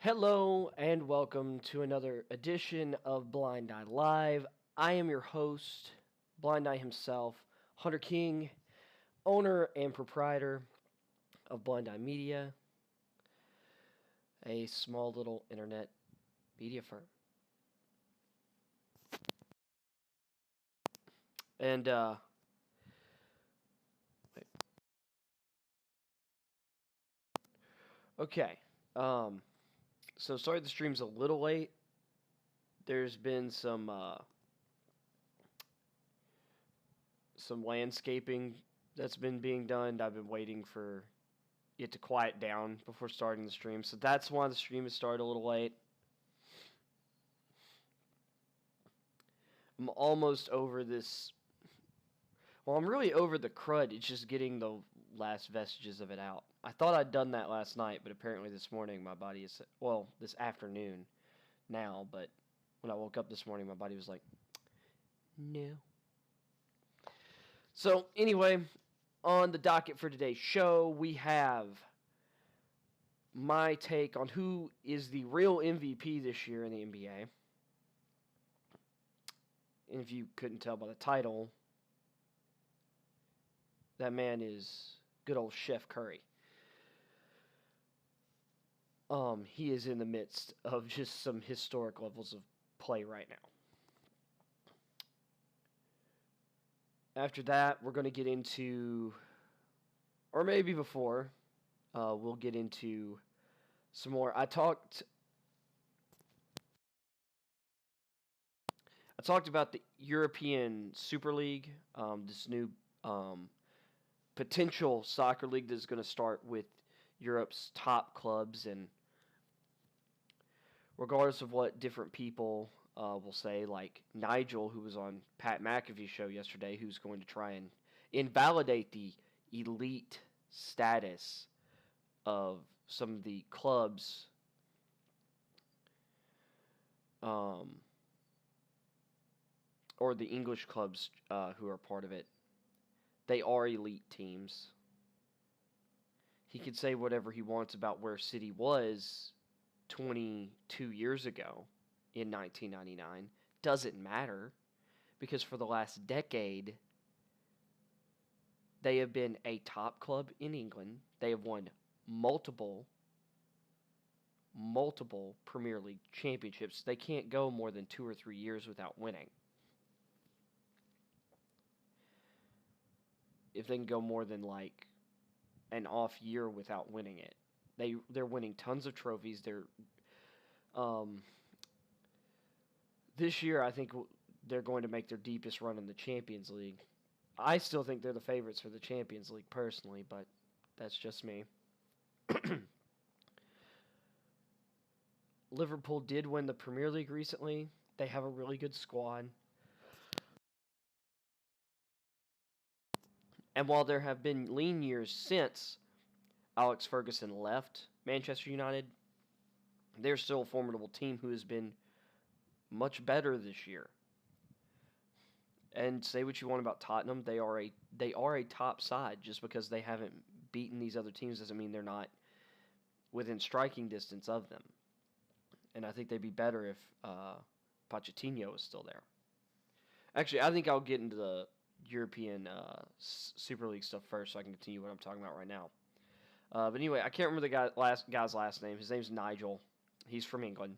Hello and welcome to another edition of Blind Eye Live. I am your host, Blind Eye himself, Hunter King, owner and proprietor of Blind Eye Media, a small little internet media firm. And okay, so sorry the stream's a little late. There's been some landscaping that's been being done. I've been waiting for it to quiet down before starting the stream, so that's why the stream has started a little late. I'm almost over this. Well, I'm really over the crud. It's just getting the last vestiges of it out. I thought I'd done that last night, but apparently this morning my body is, well, this afternoon now, but when I woke up this morning, my body was like, no. So, anyway, on the docket for today's show, we have my take on who is the real MVP this year in the NBA. And if you couldn't tell by the title, that man is good old Steph Curry. He is in the midst of just some historic levels of play right now. After that, we're going to get into, or maybe before, we'll get into some more. I talked about the European Super League, this new potential soccer league that's going to start with Europe's top clubs, and regardless of what different people will say, like Nigel, who was on Pat McAfee's show yesterday, who's going to try and invalidate the elite status of some of the clubs or the English clubs who are part of it. They are elite teams. He could say whatever he wants about where City was 22 years ago in 1999. Doesn't matter, because for the last decade, they have been a top club in England. They have won multiple Premier League championships. They can't go more than 2 or 3 years without winning. If they can go more than like an off year without winning it, they're winning tons of trophies. This year I think they're going to make their deepest run in the Champions League. I still think they're the favorites for the Champions League personally, but that's just me. Liverpool did win the Premier League recently. They have a really good squad. And while there have been lean years since Alex Ferguson left Manchester United, they're still a formidable team who has been much better this year. And say what you want about Tottenham, they are a top side. Just because they haven't beaten these other teams doesn't mean they're not within striking distance of them. And I think they'd be better if Pochettino was still there. Actually, I think I'll get into the European Super League stuff first so I can continue what I'm talking about right now. But anyway, I can't remember the guy's last name. His name's Nigel. He's from England.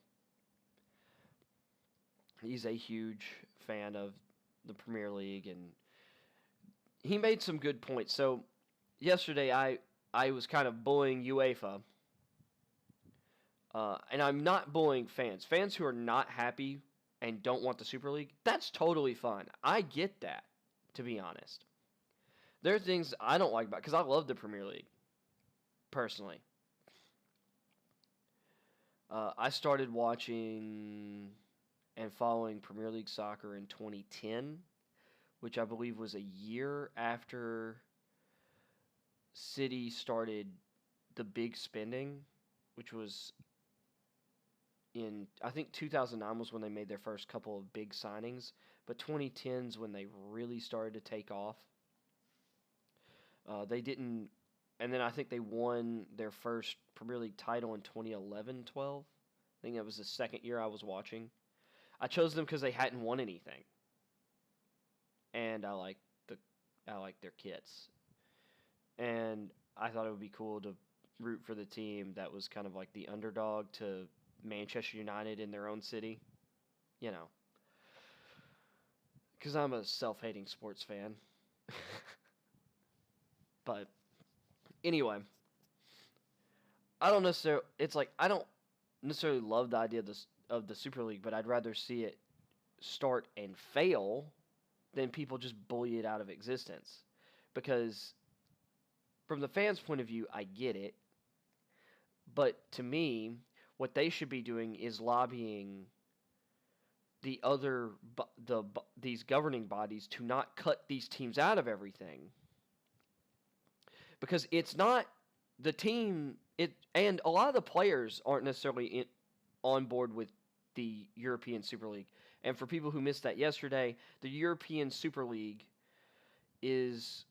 He's a huge fan of the Premier League, and he made some good points. So yesterday I was kind of bullying UEFA, and I'm not bullying fans. Fans who are not happy and don't want the Super League, that's totally fine. I get that, to be honest. There are things I don't like about it, because I love the Premier League, personally. I started watching and following Premier League soccer in 2010, which I believe was a year after City started the big spending, which was in, I think 2009 was when they made their first couple of big signings, but 2010's when they really started to take off. They didn't, and then I think they won their first Premier League title in 2011-12, think that was the second year I was watching. I chose them because they hadn't won anything, and I like their kits, and I thought it would be cool to root for the team that was kind of like the underdog to Manchester United in their own city, you know, because I'm a self-hating sports fan. But anyway, I don't necessarily. It's like I don't necessarily love the idea of the Super League, but I'd rather see it start and fail than people just bully it out of existence. Because from the fans' point of view, I get it, but to me, what they should be doing is lobbying the other these governing bodies to not cut these teams out of everything, because it's not the team it and a lot of the players aren't necessarily on board with the European Super League. And for people who missed that yesterday, the European Super League is,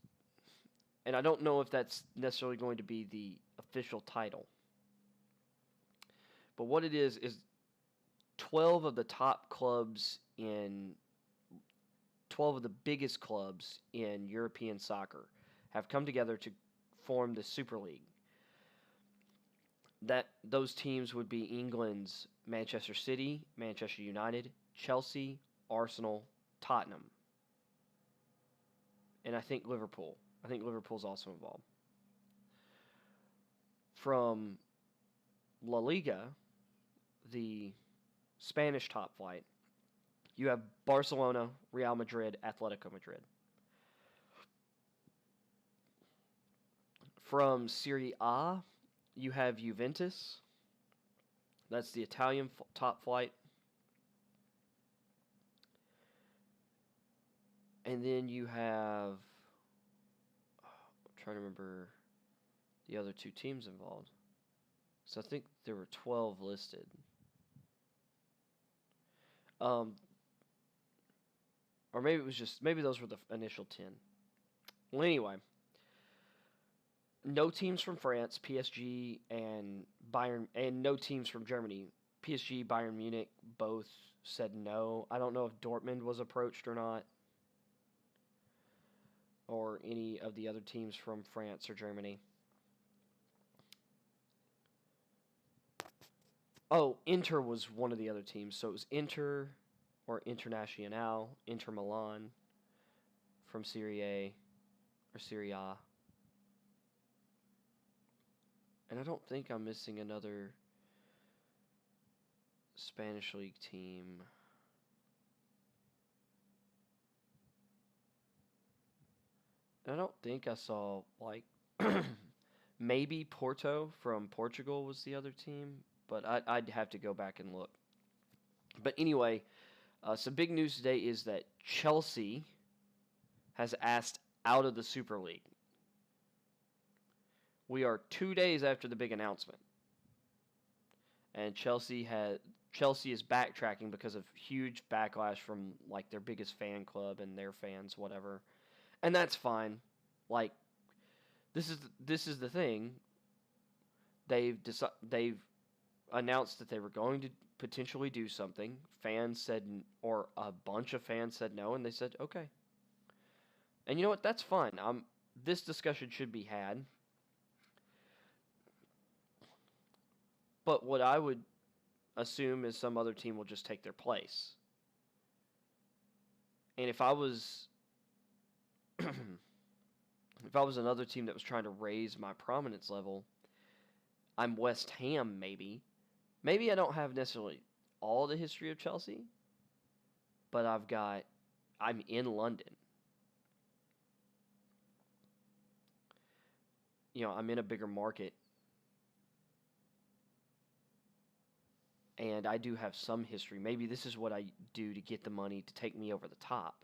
and I don't know if that's necessarily going to be the official title, but what it is 12 of the top clubs in 12 of the biggest clubs in European soccer have come together to form the Super League. That those teams would be England's Manchester City, Manchester United, Chelsea, Arsenal, Tottenham, and I think Liverpool. I think Liverpool's also involved. From La Liga, the Spanish top flight, you have Barcelona, Real Madrid, Atletico Madrid. From Serie A, you have Juventus. That's the Italian top flight. And then you have, I'm trying to remember the other two teams involved. So I think there were 12 listed. Or maybe it was maybe those were the initial 10. Well, anyway, no teams from France, PSG and Bayern, and no teams from Germany. PSG, Bayern Munich both said no. I don't know if Dortmund was approached or not, or any of the other teams from France or Germany. Oh, Inter was one of the other teams. So it was Inter or Internazionale, Inter Milan from Serie A or Serie A. And I don't think I'm missing another Spanish League team. And I don't think I saw, like, maybe Porto from Portugal was the other team, but I'd have to go back and look. But anyway, some big news today is that Chelsea has asked out of the Super League. We are 2 days after the big announcement, and Chelsea is backtracking because of huge backlash from like their biggest fan club and their fans, whatever, and that's fine. Like, this is the thing. They've announced that they were going to potentially do something. Fans said, or a bunch of fans said no, and they said okay. And you know what? That's fine. This discussion should be had. But what I would assume is some other team will just take their place. And if I was another team that was trying to raise my prominence level, I'm West Ham maybe. Maybe I don't have necessarily all the history of Chelsea, but I'm in London. You know, I'm in a bigger market. And I do have some history. Maybe this is what I do to get the money to take me over the top.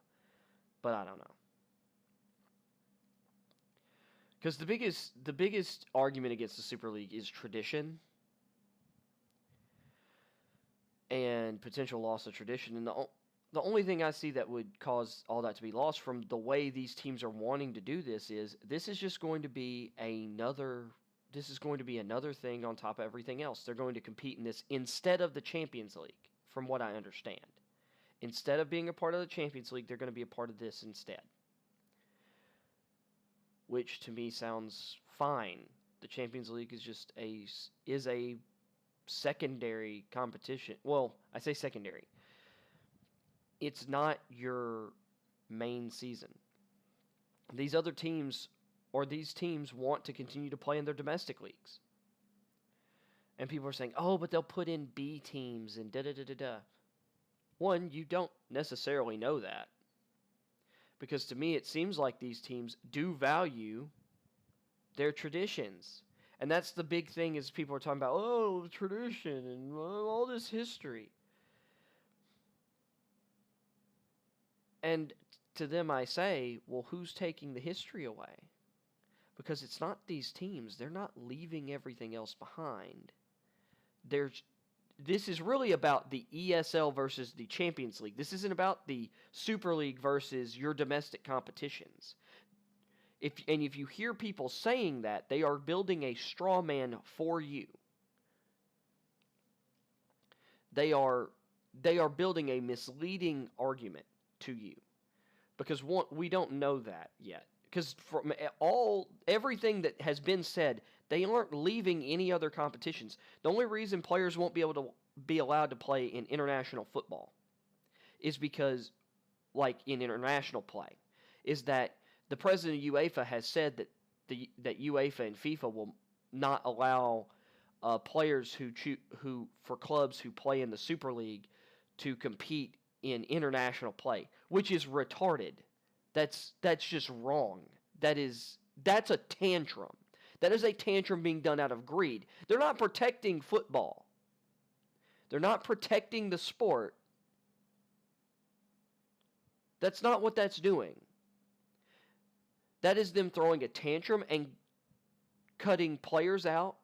But I don't know. Because the biggest argument against the Super League is tradition and potential loss of tradition. And the only thing I see that would cause all that to be lost from the way these teams are wanting to do this is just going to be another this is going to be another thing on top of everything else. They're going to compete in this instead of the Champions League, from what I understand. Instead of being a part of the Champions League, they're going to be a part of this instead. Which to me sounds fine. The Champions League is just a secondary competition. Well, I say secondary. It's not your main season. These other teams, or these teams, want to continue to play in their domestic leagues. And people are saying, oh, but they'll put in B teams and da-da-da-da-da. One, you don't necessarily know that. Because to me, it seems like these teams do value their traditions. And that's the big thing is people are talking about, oh, tradition and all this history. And to them I say, well, who's taking the history away? Because it's not these teams. They're not leaving everything else behind. This is really about the ESL versus the Champions League. This isn't about the Super League versus your domestic competitions. If you hear people saying that, they are building a straw man for you. They are building a misleading argument to you. Because we don't know that yet. Because from everything that has been said, they aren't leaving any other competitions. The only reason players won't be able to be allowed to play in international football is because, like in international play, is that the president of UEFA has said that UEFA and FIFA will not allow players who for clubs who play in the Super League to compete in international play, which is retarded. That's just wrong. That's a tantrum. That is a tantrum being done out of greed. They're not protecting football. They're not protecting the sport. That's not what that's doing. That is them throwing a tantrum and cutting players out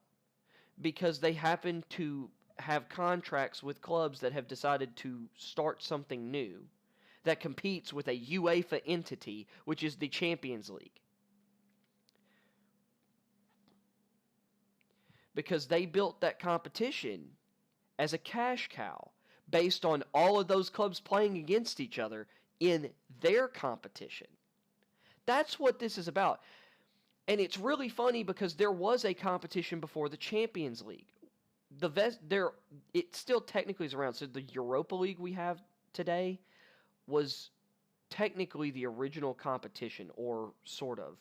because they happen to have contracts with clubs that have decided to start something new that competes with a UEFA entity, which is the Champions League. Because they built that competition as a cash cow based on all of those clubs playing against each other in their competition. That's what this is about. And it's really funny because there was a competition before the Champions League. It still technically is around. So the Europa League we have today was technically the original competition, or sort of.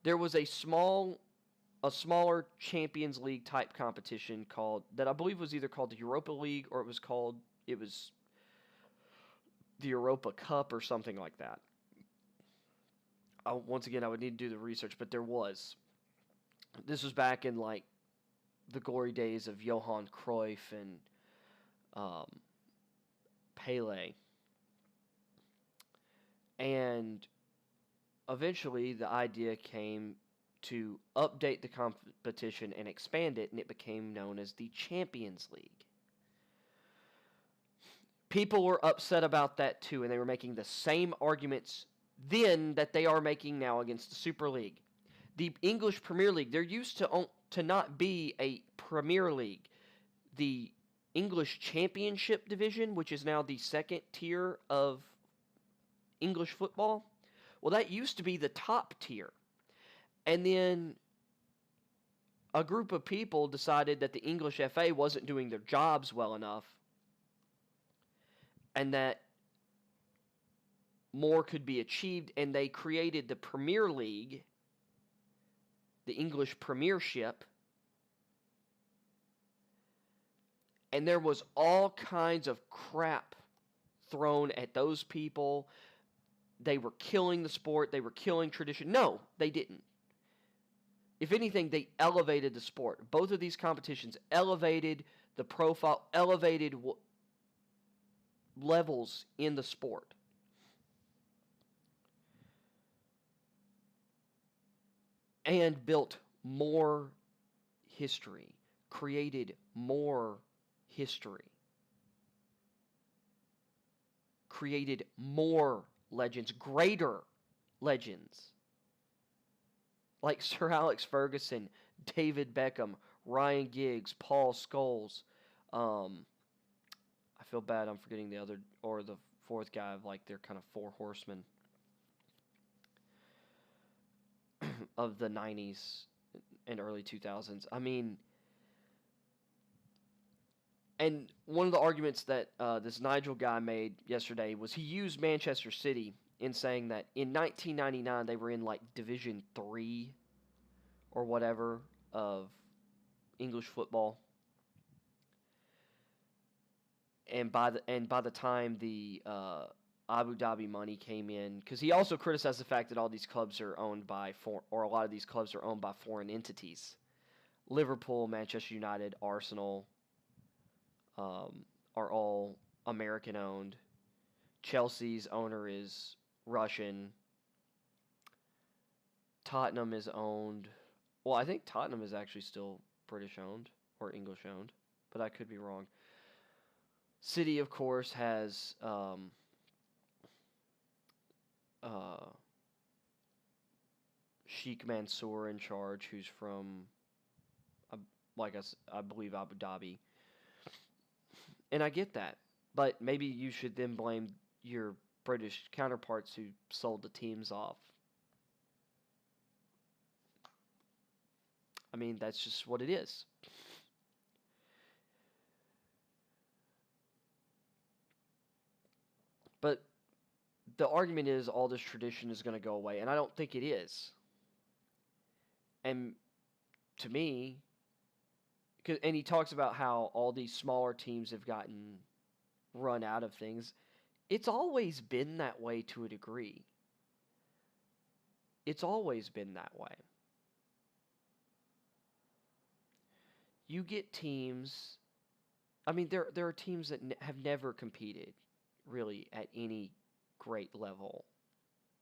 There was a smaller Champions League type competition that I believe was either called the Europa League or it was the Europa Cup or something like that. Once again, I would need to do the research, but there was. This was back in like the glory days of Johan Cruyff and Pele. And eventually the idea came to update the competition and expand it, and it became known as the Champions League. People were upset about that too, and they were making the same arguments then that they are making now against the Super League. The English Premier League, there used to not be a Premier League. The English Championship Division, which is now the second tier of English football, well, that used to be the top tier. And then a group of people decided that the English FA wasn't doing their jobs well enough and that more could be achieved, and they created the Premier League, the English Premiership, and there was all kinds of crap thrown at those people. They were killing the sport. They were killing tradition. No, they didn't. If anything, they elevated the sport. Both of these competitions elevated the profile, elevated levels in the sport. And built more history, created more history, created more legends, greater legends. like Sir Alex Ferguson, David Beckham, Ryan Giggs, Paul Scholes. I feel bad I'm forgetting the other or the fourth guy of like their kind of four horsemen of the 90s and early 2000s. I mean, and one of the arguments that this Nigel guy made yesterday was he used Manchester City in saying that in 1999 they were in like Division 3 or whatever of English football. And by the time the Abu Dhabi money came in, because he also criticized the fact that all these clubs are owned by or a lot of these clubs are owned by foreign entities. Liverpool, Manchester United, Arsenal are all American owned. Chelsea's owner is Russian. Tottenham is owned. Well, I think Tottenham is actually still British owned or English owned, but I could be wrong. City, of course, has Sheikh Mansour in charge, who's from, I believe, Abu Dhabi. And I get that, but maybe you should then blame your British counterparts who sold the teams off. I mean, that's just what it is. But the argument is all this tradition is going to go away, and I don't think it is. And to me, and he talks about how all these smaller teams have gotten run out of things. It's always been that way to a degree. It's always been that way. You get teams. I mean, there are teams that have never competed really at any great level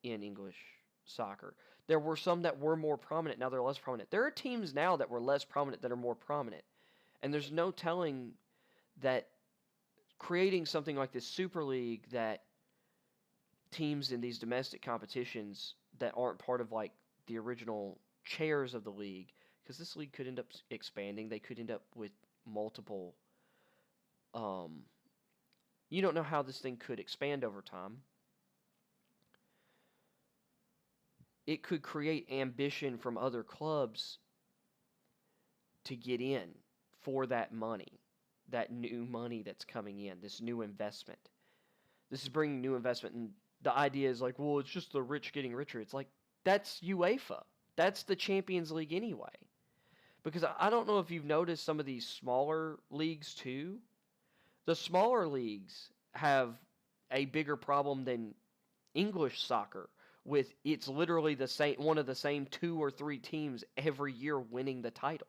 in English soccer. There were some that were more prominent. Now they're less prominent. There are teams now that were less prominent that are more prominent. And there's no telling that creating something like this Super League that teams in these domestic competitions that aren't part of like the original chairs of the league, because this league could end up expanding. They could end up with multiple. You don't know how this thing could expand over time. It could create ambition from other clubs to get in for that money, that new money that's coming in, this new investment. This is bringing new investment, and the idea is like, well, it's just the rich getting richer. It's like, that's UEFA. That's the Champions League anyway. Because I don't know if you've noticed some of these smaller leagues too. The smaller leagues have a bigger problem than English soccer, with it's literally the same one of the same 2 or 3 teams every year winning the title.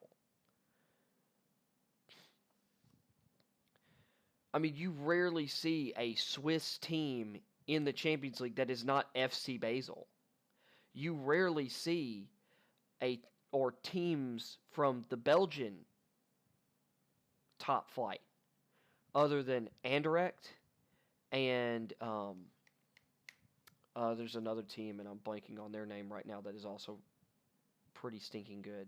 I mean, you rarely see a Swiss team in the Champions League that is not FC Basel. You rarely see teams from the Belgian top flight, other than Anderlecht and there's another team, and I'm blanking on their name right now, that is also pretty stinking good.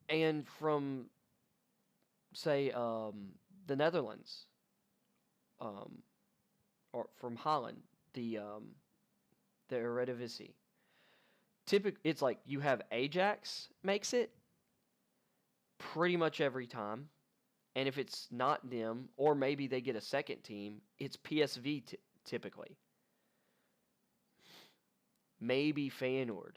And from, say, the Netherlands, or from Holland, the Eredivisie. It's like you have Ajax makes it pretty much every time. And if it's not them, or maybe they get a second team, it's PSV typically. Maybe Feyenoord.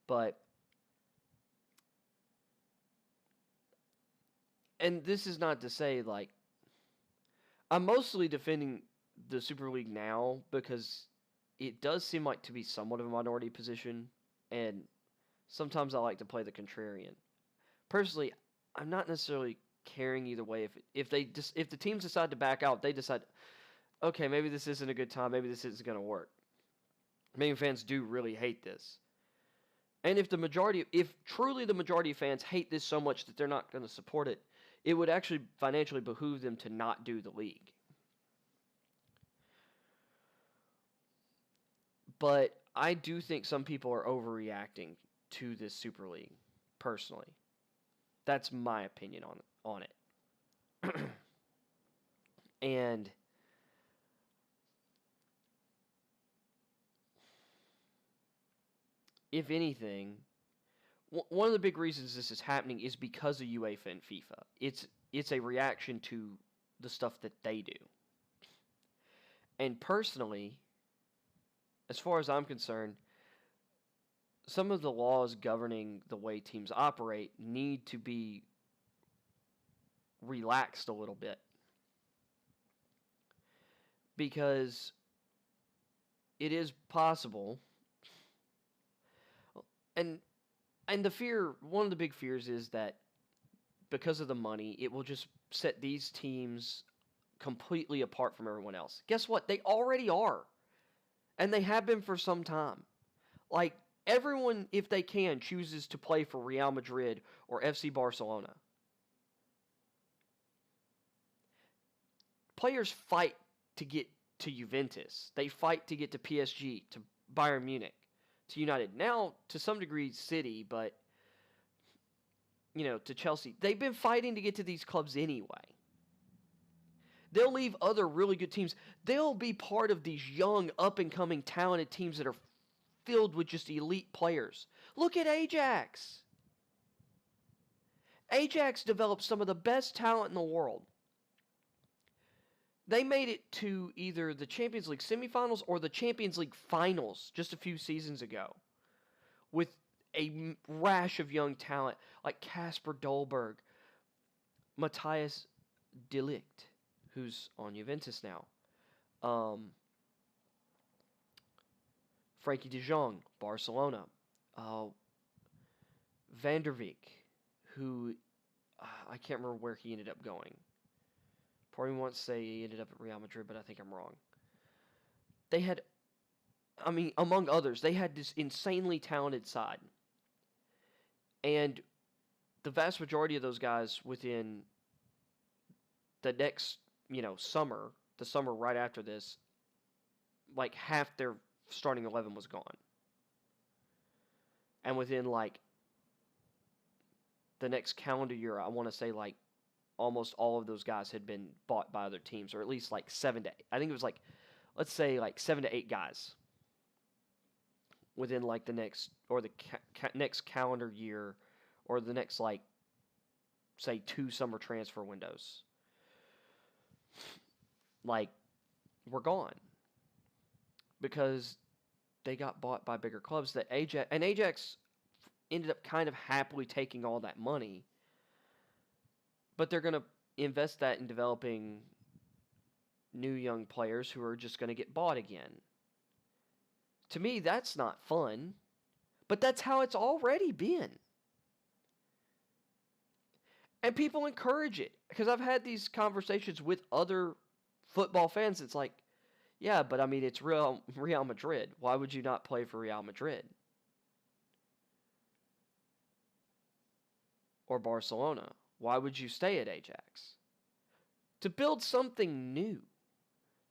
But, and this is not to say, like, I'm mostly defending the Super League now because it does seem like to be somewhat of a minority position, and sometimes I like to play the contrarian. Personally, I'm not necessarily caring either way. If the teams decide to back out, they decide, okay, maybe this isn't a good time, maybe this isn't going to work. Many fans do really hate this. And if truly the majority of fans hate this so much that they're not going to support it, it would actually financially behoove them to not do the league. But I do think some people are overreacting to this Super League, personally. That's my opinion on it. And if anything, one of the big reasons this is happening is because of UEFA and FIFA. It's a reaction to the stuff that they do. And personally, as far as I'm concerned, some of the laws governing the way teams operate need to be relaxed a little bit. Because it is possible, and one of the big fears is that because of the money, it will just set these teams completely apart from everyone else. Guess what? They already are. And they have been for some time. Like, everyone, if they can, chooses to play for Real Madrid or FC Barcelona. Players fight to get to Juventus. They fight to get to PSG, to Bayern Munich, to United. Now, to some degree, City, but, to Chelsea. They've been fighting to get to these clubs anyway. They'll leave other really good teams. They'll be part of these young, up-and-coming, talented teams that are filled with just elite players. Look at Ajax. Ajax developed some of the best talent in the world. They made it to either the Champions League semifinals or the Champions League finals just a few seasons ago with a rash of young talent like Kasper Dolberg, Matthias de Ligt, who's on Juventus now, Frankie de Jong, Barcelona, Van der Beek, who I can't remember where he ended up going. Part of me wants to say he ended up at Real Madrid, but I think I'm wrong. They had, among others, they had this insanely talented side. And the vast majority of those guys within the next, summer, the summer right after this, like half their starting 11 was gone. And within the next calendar year, I want to say almost all of those guys had been bought by other teams, or at least 7 to 8. I think it was let's say 7 to 8 guys within the next, or the next calendar year, or the next say 2 summer transfer windows. Were gone because they got bought by bigger clubs. That Ajax ended up kind of happily taking all that money. But they're going to invest that in developing new young players who are just going to get bought again. To me, that's not fun. But that's how it's already been. And people encourage it. Because I've had these conversations with other football fans. It's yeah, but it's Real Madrid. Why would you not play for Real Madrid? Or Barcelona? Why would you stay at Ajax? To build something new.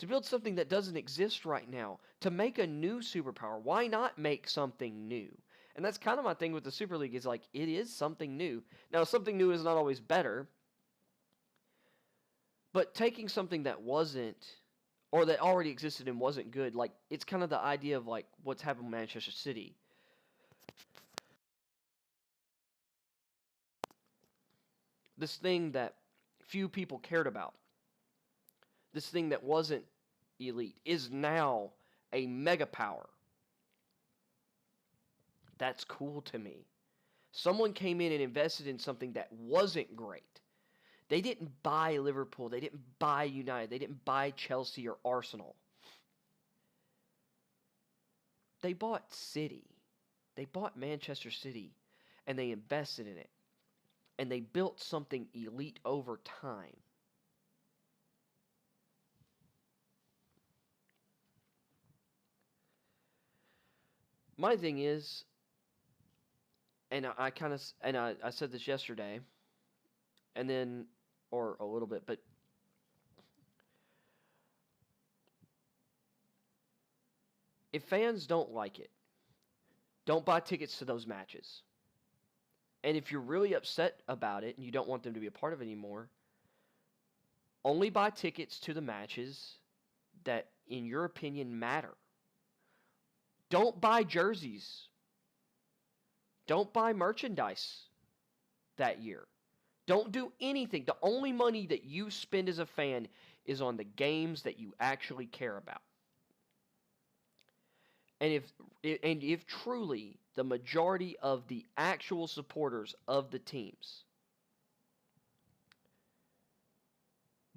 To build something that doesn't exist right now. To make a new superpower. Why not make something new? And that's kind of my thing with the Super League is it is something new. Now, something new is not always better. But taking something that wasn't, or that already existed and wasn't good, it's kind of the idea of what's happened with Manchester City. This thing that few people cared about, this thing that wasn't elite, is now a mega power. That's cool to me. Someone came in and invested in something that wasn't great. They didn't buy Liverpool. They didn't buy United. They didn't buy Chelsea or Arsenal. They bought City. They bought Manchester City, and they invested in it. And they built something elite over time. My thing is, and I said this yesterday, and then, or a little bit, but if fans don't like it, don't buy tickets to those matches. And if you're really upset about it and you don't want them to be a part of it anymore, only buy tickets to the matches that, in your opinion, matter. Don't buy jerseys. Don't buy merchandise that year. Don't do anything. The only money that you spend as a fan is on the games that you actually care about. And if truly the majority of the actual supporters of the teams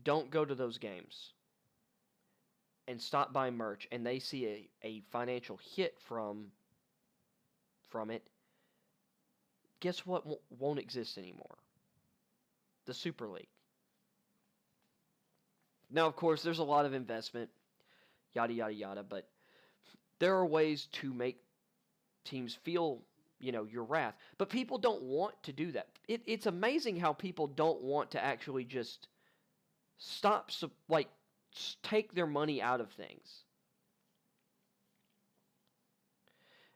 don't go to those games and stop buying merch, and they see a financial hit from it, guess what won't exist anymore? The Super League. Now, of course, there's a lot of investment, yada, yada, yada, but there are ways to make teams feel, your wrath. But people don't want to do that. It's amazing how people don't want to actually just take their money out of things.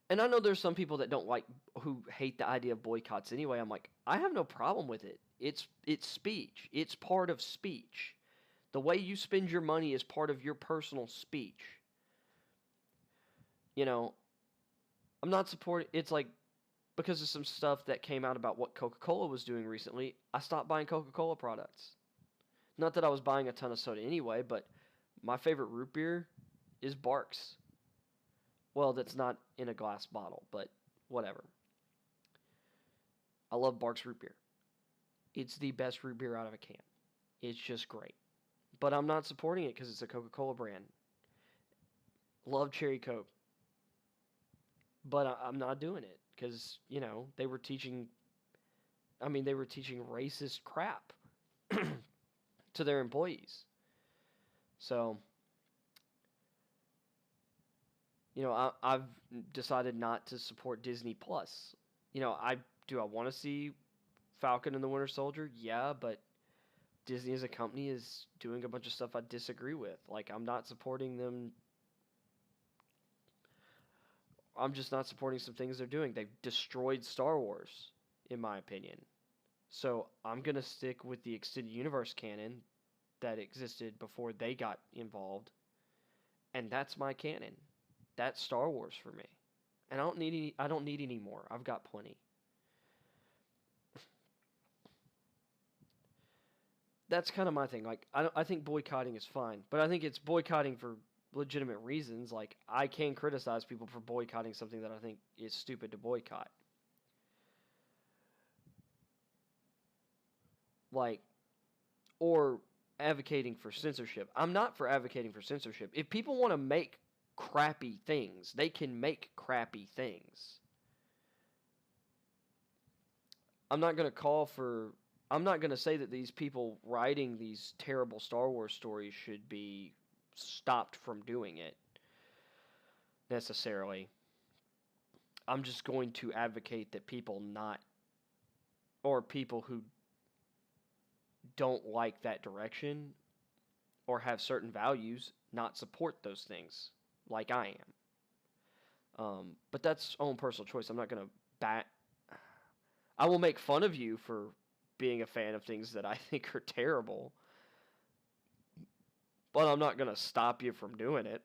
And I know there's some people that who hate the idea of boycotts anyway. I'm like, I have no problem with it. It's speech. It's part of speech. The way you spend your money is part of your personal speech. I'm not supporting. It's like, because of some stuff that came out about what Coca-Cola was doing recently, I stopped buying Coca-Cola products. Not that I was buying a ton of soda anyway, but my favorite root beer is Barks. Well, that's not in a glass bottle, but whatever. I love Barks root beer. It's the best root beer out of a can. It's just great. But I'm not supporting it because it's a Coca-Cola brand. Love Cherry Coke. But I'm not doing it because, they were teaching racist crap to their employees. So, I've decided not to support Disney Plus. I want to see Falcon and the Winter Soldier? Yeah, but Disney as a company is doing a bunch of stuff I disagree with. Like, I'm not supporting them. I'm just not supporting some things they're doing. They've destroyed Star Wars, in my opinion. So I'm going to stick with the extended universe canon that existed before they got involved. And that's my canon. That's Star Wars for me. And I don't need any more. I've got plenty. That's kind of my thing. Like, I think boycotting is fine, but I think it's boycotting for legitimate reasons. Like, I can criticize people for boycotting something that I think is stupid to boycott. Like, or advocating for censorship. I'm not for advocating for censorship. If people want to make crappy things, they can make crappy things. I'm not going to say that these people writing these terrible Star Wars stories should be stopped from doing it necessarily. I'm just going to advocate that people who don't like that direction or have certain values not support those things like I am. But that's own personal choice. I'm not going to I will make fun of you for being a fan of things that I think are terrible, but I'm not going to stop you from doing it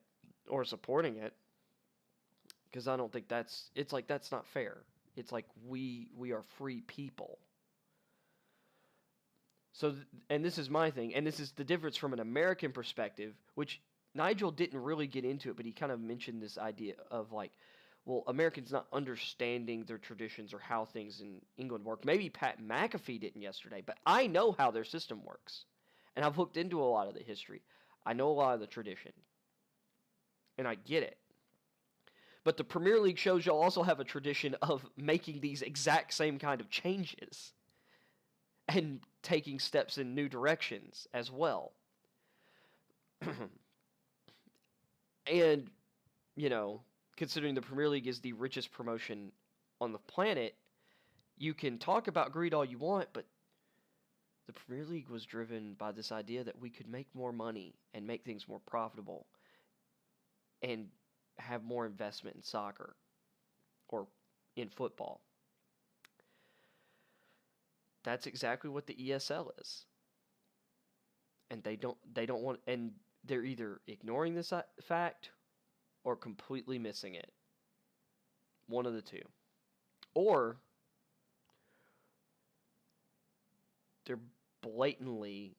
or supporting it, because I don't think that's not fair. It's like we are free people. So, and this is my thing, and this is the difference from an American perspective, which Nigel didn't really get into it, but he kind of mentioned this idea of like, well, Americans not understanding their traditions or how things in England work. Maybe Pat McAfee didn't yesterday, but I know how their system works. And I've looked into a lot of the history. I know a lot of the tradition. And I get it. But the Premier League shows you'll also have a tradition of making these exact same kind of changes and taking steps in new directions as well. And, considering the Premier League is the richest promotion on the planet, you can talk about greed all you want, but the Premier League was driven by this idea that we could make more money and make things more profitable and have more investment in soccer or in football. That's exactly what the ESL is. And they don't want, and they're either ignoring this fact or completely missing it. One of the two. Or they're blatantly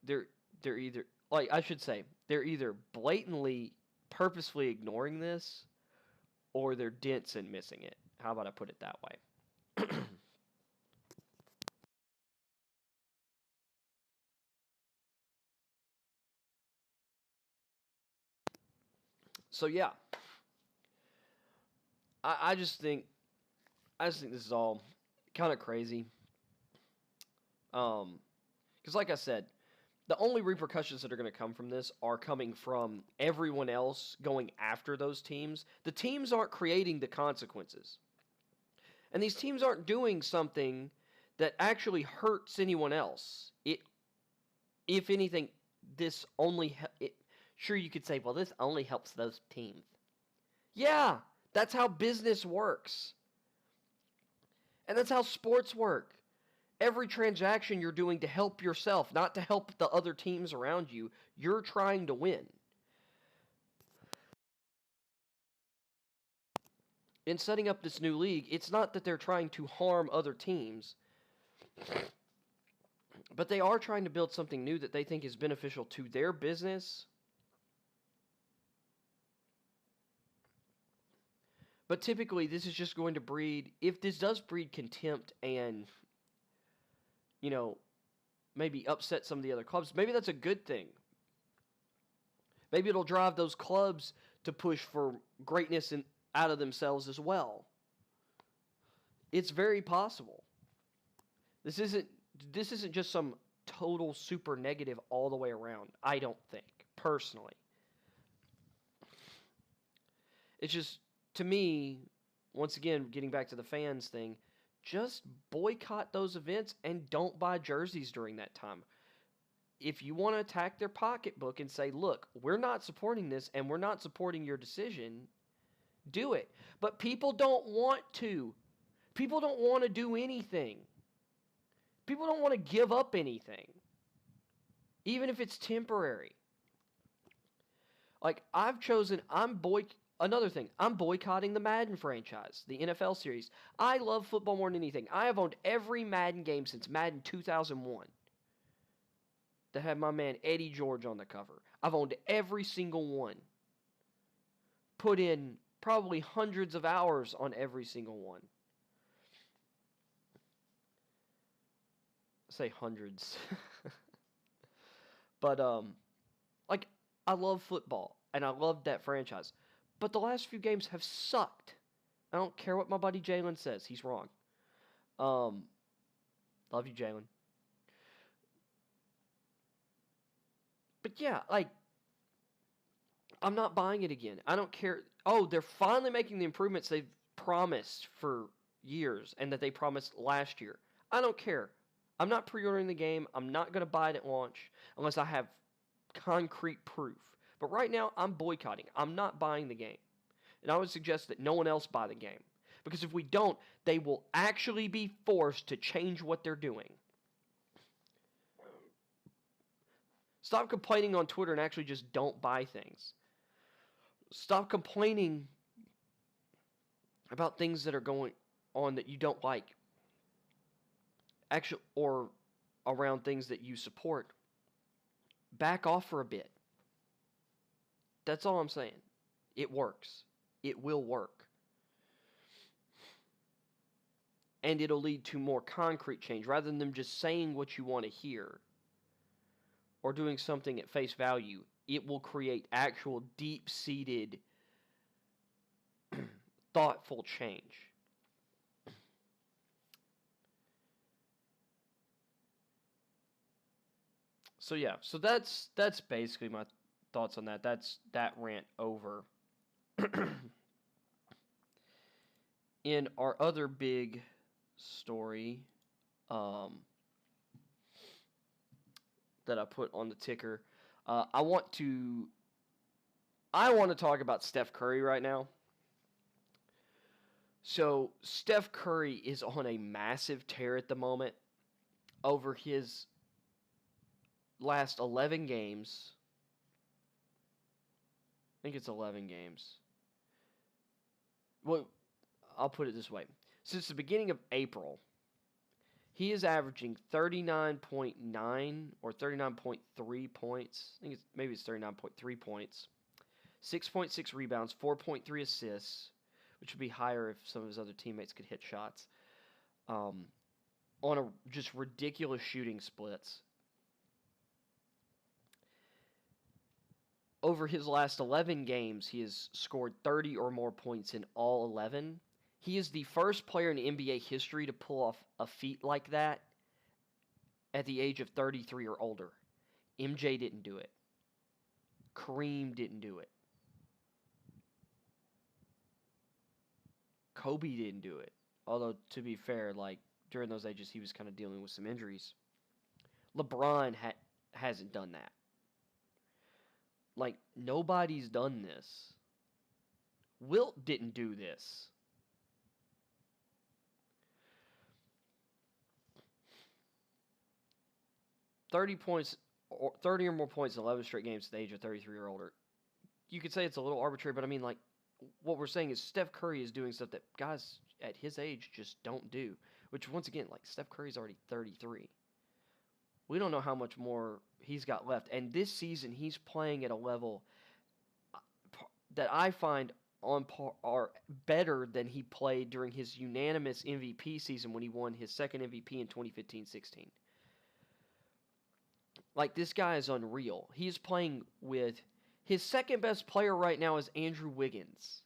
they're either, like, I should say, they're either blatantly purposefully ignoring this or they're dense and missing it. How about I put it that way? So yeah, I just think this is all kind of crazy. Because like I said, the only repercussions that are going to come from this are coming from everyone else going after those teams. The teams aren't creating the consequences. And these teams aren't doing something that actually hurts anyone else. If anything, this only sure, you could say, well, this only helps those teams. Yeah, that's how business works. And that's how sports work. Every transaction you're doing to help yourself, not to help the other teams around you. You're trying to win. In setting up this new league, it's not that they're trying to harm other teams, but they are trying to build something new that they think is beneficial to their business. But typically, this is just going to breed, if this does breed contempt and, maybe upset some of the other clubs, maybe that's a good thing. Maybe it'll drive those clubs to push for greatness out of themselves as well. It's very possible. This isn't just some total super negative all the way around, I don't think, personally. It's just, to me, once again, getting back to the fans thing, just boycott those events and don't buy jerseys during that time. If you want to attack their pocketbook and say, look, we're not supporting this and we're not supporting your decision, do it. But people don't want to. People don't want to do anything. People don't want to give up anything, even if it's temporary. Like, another thing, I'm boycotting the Madden franchise, the NFL series. I love football more than anything. I have owned every Madden game since Madden 2001 that had my man Eddie George on the cover. I've owned every single one. Put in probably hundreds of hours on every single one. I say hundreds. But, like, I love football, and I love that franchise. But the last few games have sucked. I don't care what my buddy Jalen says. He's wrong. Love you, Jalen. But yeah, like, I'm not buying it again. I don't care. Oh, they're finally making the improvements they've promised for years and that they promised last year. I don't care. I'm not pre-ordering the game. I'm not going to buy it at launch unless I have concrete proof. But right now, I'm boycotting. I'm not buying the game. And I would suggest that no one else buy the game. Because if we don't, they will actually be forced to change what they're doing. Stop complaining on Twitter and actually just don't buy things. Stop complaining about things that are going on that you don't like. Actually, or around things that you support. Back off for a bit. That's all I'm saying. It works. It will work. And it'll lead to more concrete change rather than just saying what you want to hear or doing something at face value. It will create actual deep-seated, thoughtful change. So yeah, so that's basically my thoughts on that. That's that rant over. In our other big story that I put on the ticker, I want to I want to talk about Steph Curry right now. So, Steph Curry is on a massive tear at the moment. Over his last 11 games, I think it's 11 games. Well, I'll put it this way. Since the beginning of April, he is averaging 39.9 or 39.3 points. I think it's 39.3 points. 6.6 rebounds, 4.3 assists, which would be higher if some of his other teammates could hit shots. On a just ridiculous shooting splits. Over his last 11 games, he has scored 30 or more points in all 11. He is the first player in NBA history to pull off a feat like that at the age of 33 or older. MJ didn't do it. Kareem didn't do it. Kobe didn't do it. Although, to be fair, like, during those ages, he was kind of dealing with some injuries. LeBron hasn't done that. Like, nobody's done this. Wilt didn't do this. $30 or more points in 11 straight games at the age of 33 or older. You could say it's a little arbitrary, but I mean, like, what we're saying is Steph Curry is doing stuff that guys at his age just don't do. Which, once again, like, Steph Curry's already 33. We don't know how much more he's got left. And this season, he's playing at a level that I find on par or better than he played during his unanimous MVP season when he won his second MVP in 2015-16. Like, this guy is unreal. He's playing with his second best player right now is Andrew Wiggins.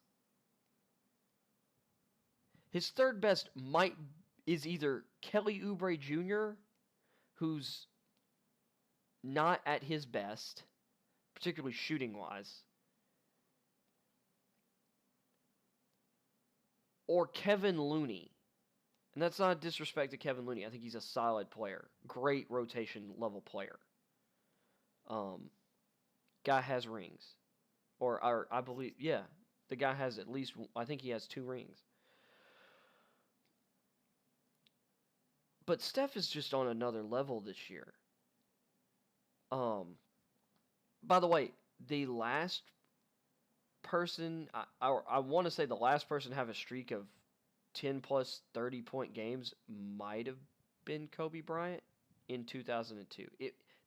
His third best is either Kelly Oubre Jr., who's not at his best, particularly shooting-wise, or Kevin Looney. And that's not a disrespect to Kevin Looney. I think he's a solid player. Great rotation-level player. Guy has rings. Or I believe, yeah, the guy has at least, I think he has 2 rings. But Steph is just on another level this year. By the way, the last person, I want to say the last person to have a streak of 10 plus 30-point games might have been Kobe Bryant in 2002.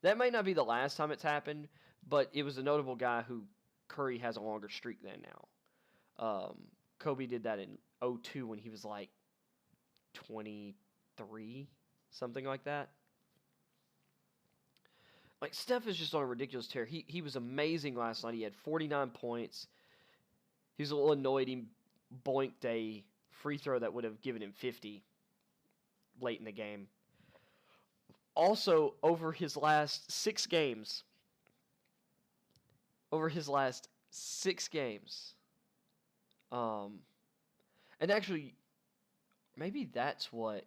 That might not be the last time it's happened, but it was a notable guy who Curry has a longer streak than now. Kobe did that in 2002 when he was like 23, something like that. Like, Steph is just on a ridiculous tear. He was amazing last night. He had 49 points. He was a little annoyed. He boinked a free throw that would have given him 50 late in the game. Also, over his last 6 games, and actually, maybe that's what.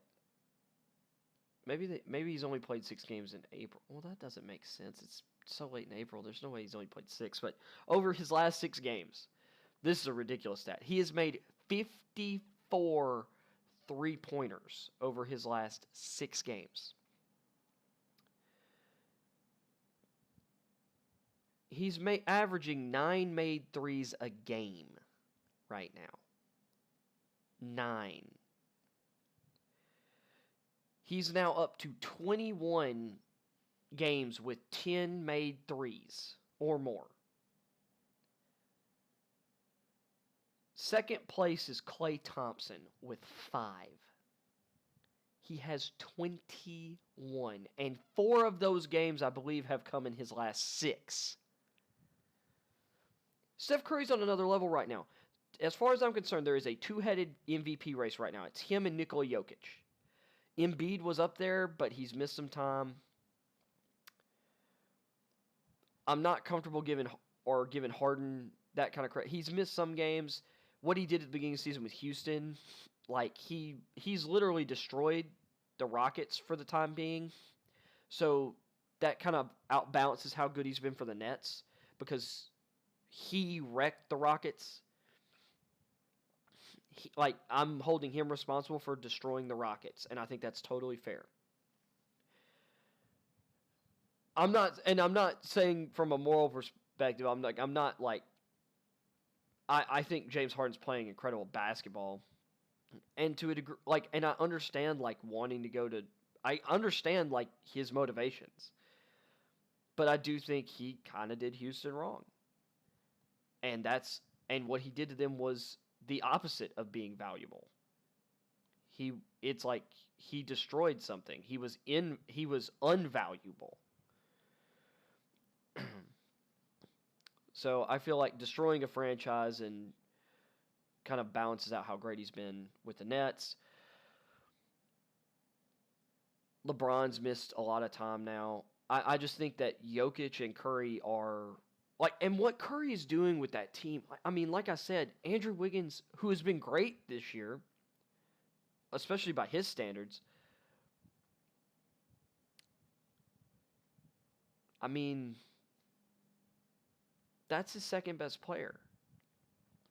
Maybe he's only played 6 games in April. Well, that doesn't make sense. It's so late in April. There's no way he's only played 6. But over his last 6 games, this is a ridiculous stat. He has made 54 3-pointers over his last 6 games. He's averaging 9 made threes a game right now. 9. He's now up to 21 games with 10 made threes or more. Second place is Klay Thompson with 5. He has 21. And 4 of those games, I believe, have come in his last 6. Steph Curry's on another level right now. As far as I'm concerned, there is a 2-headed MVP race right now. It's him and Nikola Jokic. Embiid was up there, but he's missed some time. I'm not comfortable giving Harden that kind of credit. He's missed some games. What he did at the beginning of the season with Houston, like, he's literally destroyed the Rockets for the time being. So that kind of outbalances how good he's been for the Nets, because he wrecked the Rockets. I'm holding him responsible for destroying the Rockets, and I think that's totally fair. I'm not saying from a moral perspective. I think James Harden's playing incredible basketball, and to a degree, and I understand wanting to go to. I understand his motivations, but I do think he kind of did Houston wrong, and what he did to them was the opposite of being valuable. It's like he destroyed something. He was unvaluable. So I feel like destroying a franchise and kind of balances out how great he's been with the Nets. LeBron's missed a lot of time now. I just think that Jokic and Curry are and what Curry is doing with that team. I mean, like I said, Andrew Wiggins, who has been great this year, especially by his standards. I mean, that's his second best player.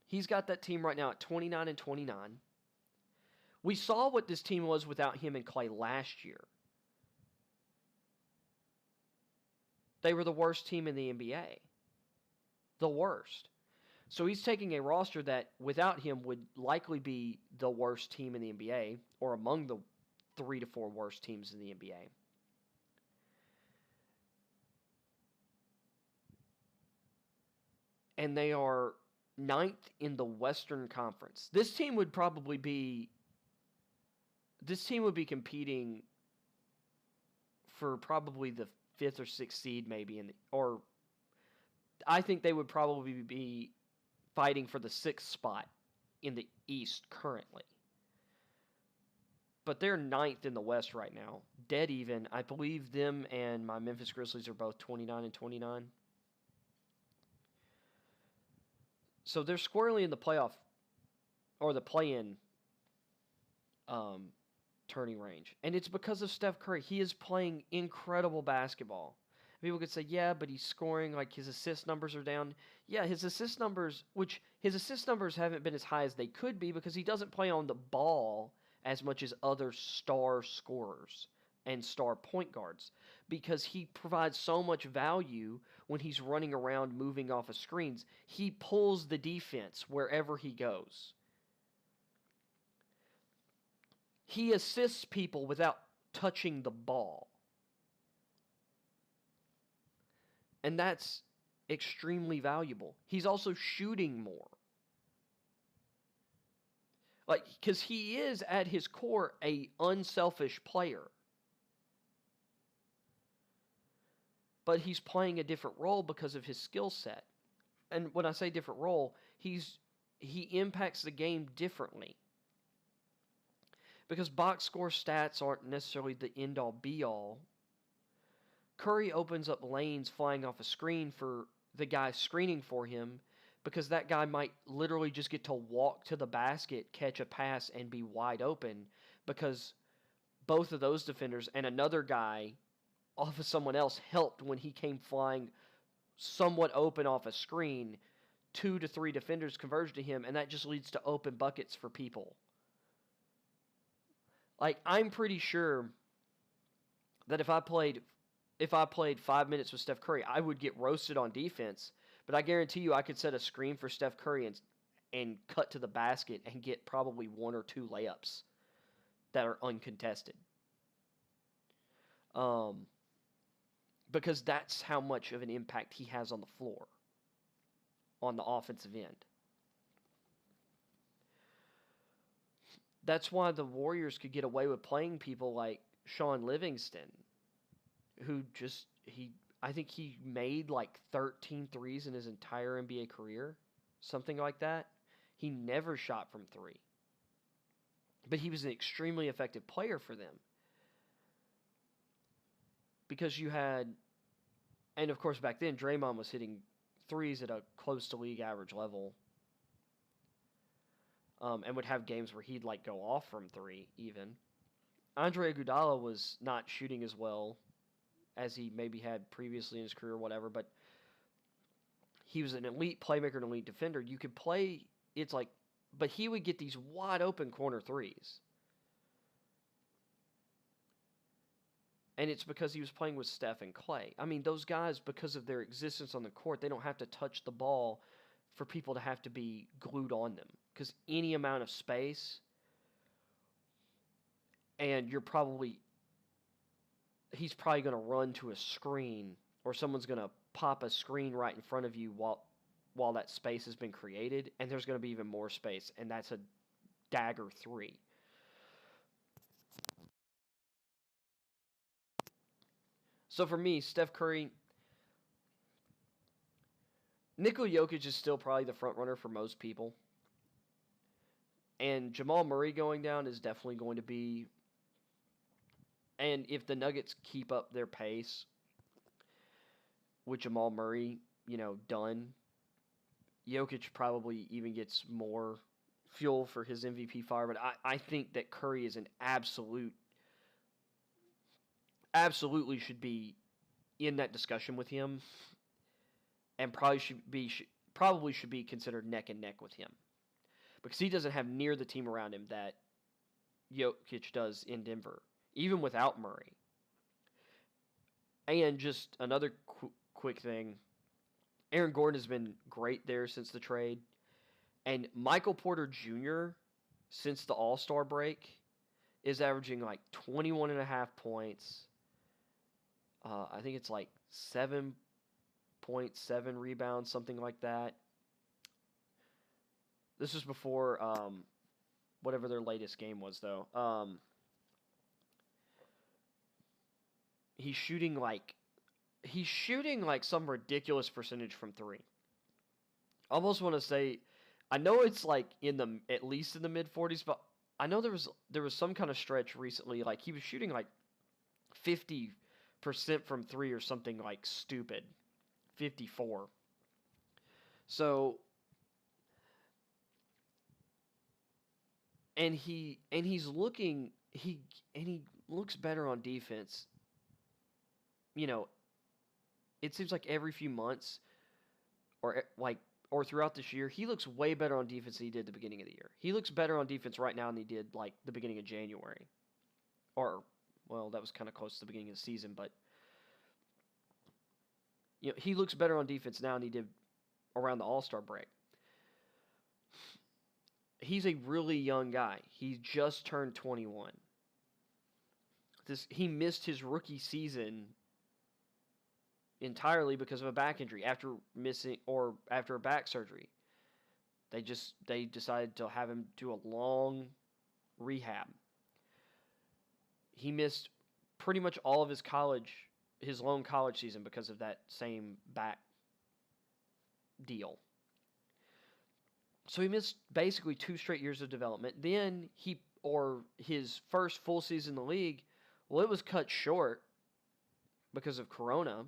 He's got that team right now at 29-29. We saw what this team was without him and Clay last year. They were the worst team in the NBA. The worst. So he's taking a roster that, without him, would likely be the worst team in the NBA, or among the 3 to 4 worst teams in the NBA. And they are 9th in the Western Conference. This team would be competing for probably the 5th or 6th seed, maybe, or I think they would probably be fighting for the 6th spot in the East currently. But they're 9th in the West right now, dead even. I believe them and my Memphis Grizzlies are both 29-29. So they're squarely in the playoff or the play-in turning range. And it's because of Steph Curry. He is playing incredible basketball. People could say, yeah, but he's scoring, his assist numbers are down. Yeah, his assist numbers haven't been as high as they could be because he doesn't play on the ball as much as other star scorers and star point guards, because he provides so much value when he's running around moving off of screens. He pulls the defense wherever he goes. He assists people without touching the ball. And that's extremely valuable. He's also shooting more. Because he is, at his core, a unselfish player. But he's playing a different role because of his skill set. And when I say different role, he impacts the game differently. Because box score stats aren't necessarily the end-all be-all. Curry opens up lanes flying off a screen for the guy screening for him, because that guy might literally just get to walk to the basket, catch a pass, and be wide open, because both of those defenders and another guy off of someone else helped when he came flying somewhat open off a screen. 2 to 3 defenders converged to him, and that just leads to open buckets for people. I'm pretty sure that if I played 5 minutes with Steph Curry, I would get roasted on defense. But I guarantee you I could set a screen for Steph Curry and cut to the basket and get probably 1 or 2 layups that are uncontested. Because that's how much of an impact he has on the floor, on the offensive end. That's why the Warriors could get away with playing people like Sean Livingston, who I think he made 13 threes in his entire NBA career, something like that. He never shot from 3. But he was an extremely effective player for them. Because you had, and of course back then, Draymond was hitting threes at a close to league average level. And would have games where he'd go off from 3 even. Andre Iguodala was not shooting as well as he maybe had previously in his career or whatever, but he was an elite playmaker, an elite defender. You could play. It's like, but he would get these wide open corner threes. And it's because he was playing with Steph and Clay. I mean, those guys, because of their existence on the court, they don't have to touch the ball for people to have to be glued on them. Because any amount of space, and he's probably going to run to a screen, or someone's going to pop a screen right in front of you while that space has been created, and there's going to be even more space, and that's a dagger three. So for me, Steph Curry, Nikola Jokic is still probably the front runner for most people. And Jamal Murray going down is definitely going to be. And if the Nuggets keep up their pace with Jamal Murray, done, Jokic probably even gets more fuel for his MVP fire. But I think that Curry is an absolutely should be in that discussion with him, and probably should be considered neck and neck with him, because he doesn't have near the team around him that Jokic does in Denver, even without Murray. And just another quick thing, Aaron Gordon has been great there since the trade, and Michael Porter Jr., since the All-Star break, is averaging like 21.5 points. I think it's like 7.7 rebounds, something like that. This was before whatever their latest game was, though. He's shooting like some ridiculous percentage from three. I almost want to say, I know it's like at least in the mid 40s, but I know there was some kind of stretch recently, like he was shooting like 50% from three or something like stupid, 54. So, and he looks better on defense. It seems like every few months, or throughout this year, he looks way better on defense than he did at the beginning of the year. He looks better on defense right now than he did like the beginning of January. Or, well, that was kind of close to the beginning of the season, but he looks better on defense now than he did around the All-Star break. He's a really young guy. He just turned 21. He missed his rookie season entirely because of a back injury after a back surgery. They decided to have him do a long rehab. He missed pretty much all of his lone college season because of that same back deal. So he missed basically 2 straight years of development. Then his first full season in the league, well, it was cut short because of Corona.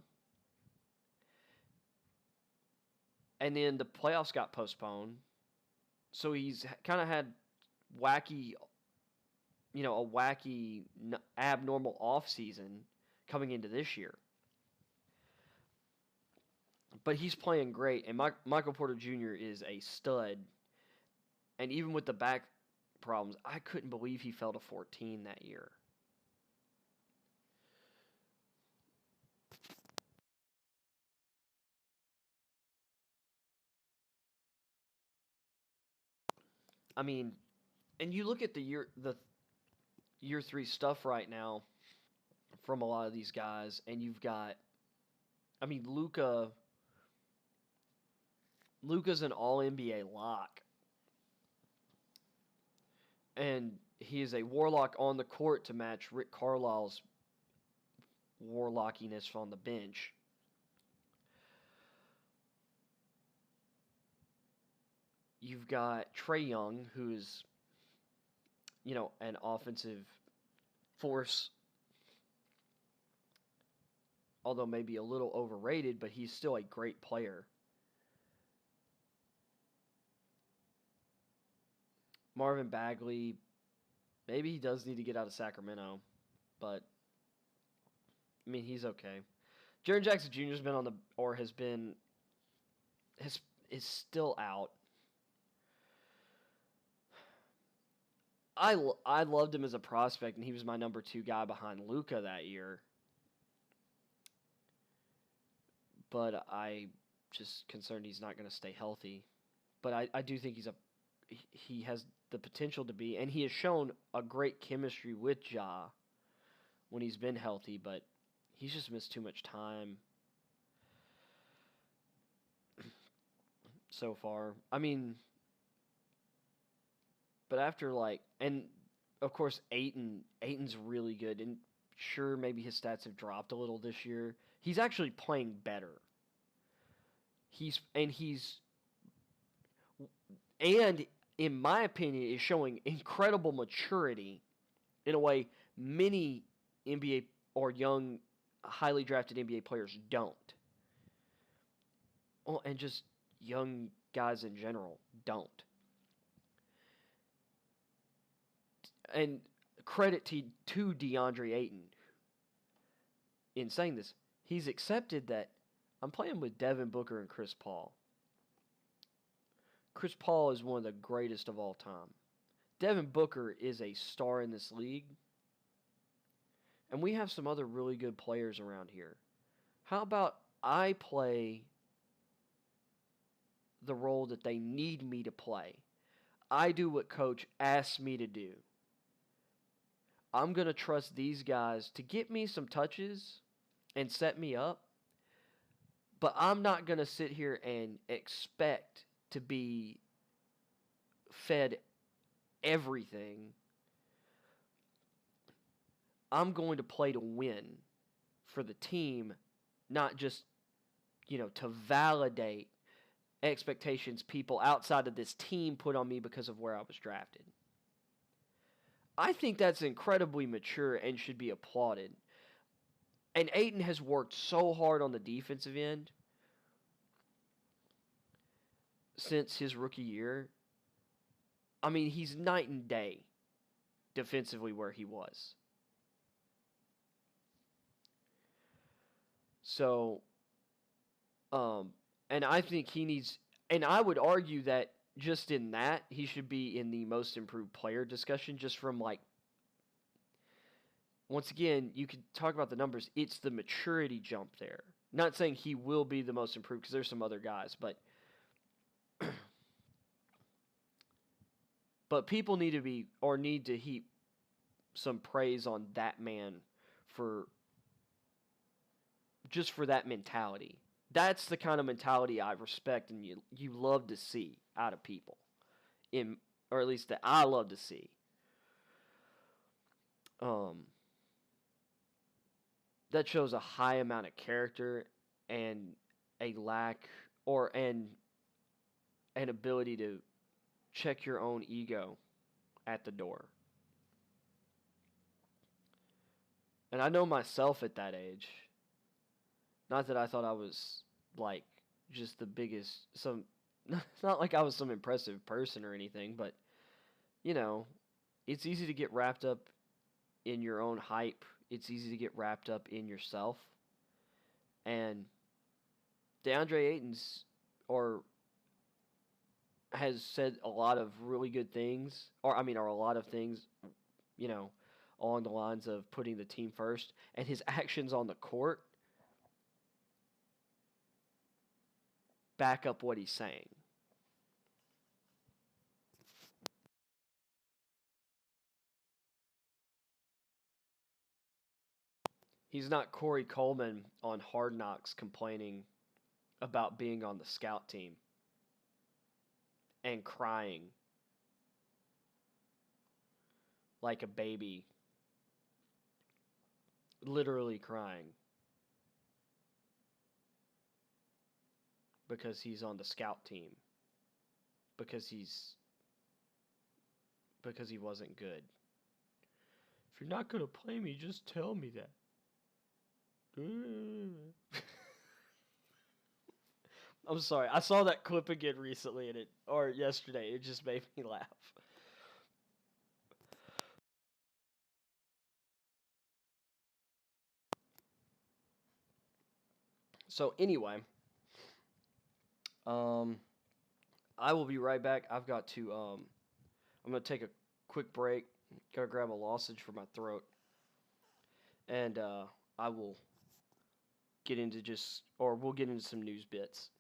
And then the playoffs got postponed. So he's kind of had a wacky abnormal offseason coming into this year. But he's playing great, and Michael Porter Jr. is a stud. And even with the back problems, I couldn't believe he fell to 14 that year. I mean, and you look at the year 3 stuff right now from a lot of these guys, and you've got, I mean, Luka's an all-NBA lock. And he is a warlock on the court to match Rick Carlisle's warlockiness on the bench. You've got Trae Young, who's, an offensive force, although maybe a little overrated, but he's still a great player. Marvin Bagley, maybe he does need to get out of Sacramento, but I mean, he's okay. Jaren Jackson Jr. has been is still out. I loved him as a prospect, and he was my number 2 guy behind Luka that year. But I just concerned he's not going to stay healthy. But I do think he has the potential to be, and he has shown a great chemistry with Ja when he's been healthy, but he's just missed too much time so far. I mean, but after and of course Aiton's really good, and sure maybe his stats have dropped a little this year. He's actually playing better. He's and in my opinion is showing incredible maturity in a way many NBA or young highly drafted NBA players don't. Well, and just young guys in general don't. And credit to DeAndre Ayton in saying this. He's accepted that I'm playing with Devin Booker and Chris Paul. Chris Paul is one of the greatest of all time. Devin Booker is a star in this league. And we have some other really good players around here. How about I play the role that they need me to play? I do what coach asks me to do. I'm going to trust these guys to get me some touches and set me up. But I'm not going to sit here and expect to be fed everything. I'm going to play to win for the team, not just, to validate expectations people outside of this team put on me because of where I was drafted. I think that's incredibly mature and should be applauded. And Ayton has worked so hard on the defensive end since his rookie year. I mean, he's night and day defensively where he was. So, and I think he needs, and I would argue that just in that, he should be in the most improved player discussion just from once again, you could talk about the numbers. It's the maturity jump there. Not saying he will be the most improved because there's some other guys, but people need to heap some praise on that man for that mentality. That's the kind of mentality I respect and you love to see out of people, or at least that I love to see. That shows a high amount of character and a lack or an ability to check your own ego at the door. And I know myself at that age. Not that I thought I was just the biggest it's not like I was some impressive person or anything, but it's easy to get wrapped up in your own hype. It's easy to get wrapped up in yourself. And DeAndre Ayton's has said a lot of really good things, or a lot of things, along the lines of putting the team first, and his actions on the court back up what he's saying. He's not Corey Coleman on Hard Knocks complaining about being on the scout team and crying like a baby, literally crying because he's on the scout team, because he wasn't good. If you're not going to play me, just tell me that. I'm sorry. I saw that clip again recently or yesterday. It just made me laugh. So anyway, Um, I will be right back. I've got to. I'm gonna take a quick break. Gotta grab a lozenge for my throat, and I will get into we'll get into some news bits.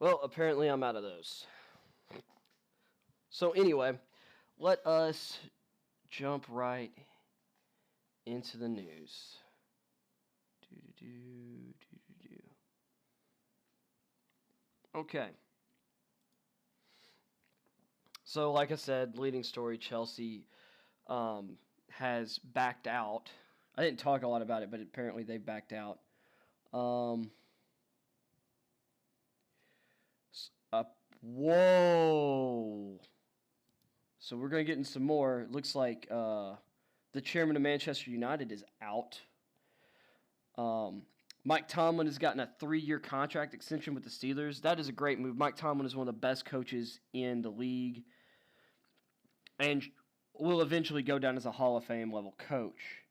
Well, apparently I'm out of those. So anyway, let us jump right into the news. Okay. So, like I said, leading story: Chelsea has backed out. I didn't talk a lot about it, but apparently they backed out. Um, whoa! So we're gonna get in some more. It looks like the chairman of Manchester United is out. Mike Tomlin has gotten a 3-year contract extension with the Steelers. That is a great move. Mike Tomlin is one of the best coaches in the league, and will eventually go down as a Hall of Fame level coach.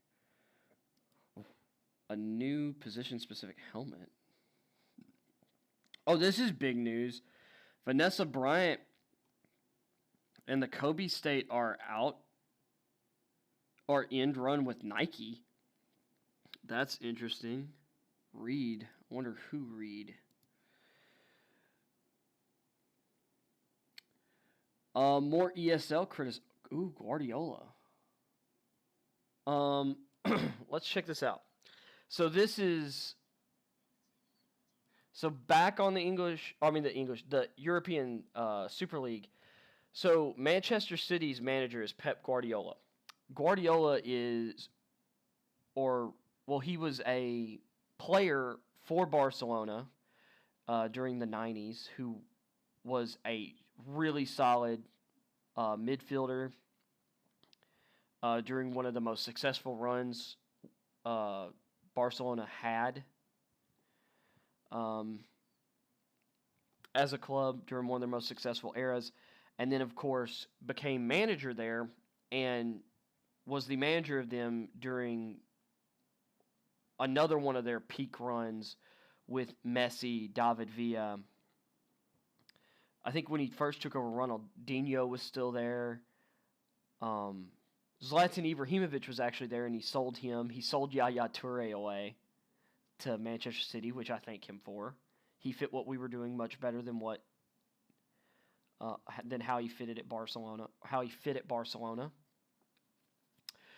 A new position-specific helmet. Oh, this is big news. Vanessa Bryant and the Kobe State are out or end run with Nike. That's interesting. Reed. I wonder who Reed. More ESL criticism. Ooh, Guardiola. Let's check this out. So this is back on the the European Super League. So Manchester City's manager is Pep Guardiola. Guardiola he was a player for Barcelona during the 90s who was a really solid midfielder during one of the most successful runs Barcelona had as a club during one of their most successful eras. And then, of course, became manager there and was the manager of them during another one of their peak runs with Messi, David Villa. I think when he first took over, Ronaldinho was still there. Zlatan Ibrahimovic was actually there, and he sold him. He sold Yaya Toure away to Manchester City, which I thank him for. He fit what we were doing much better than how he fitted at Barcelona.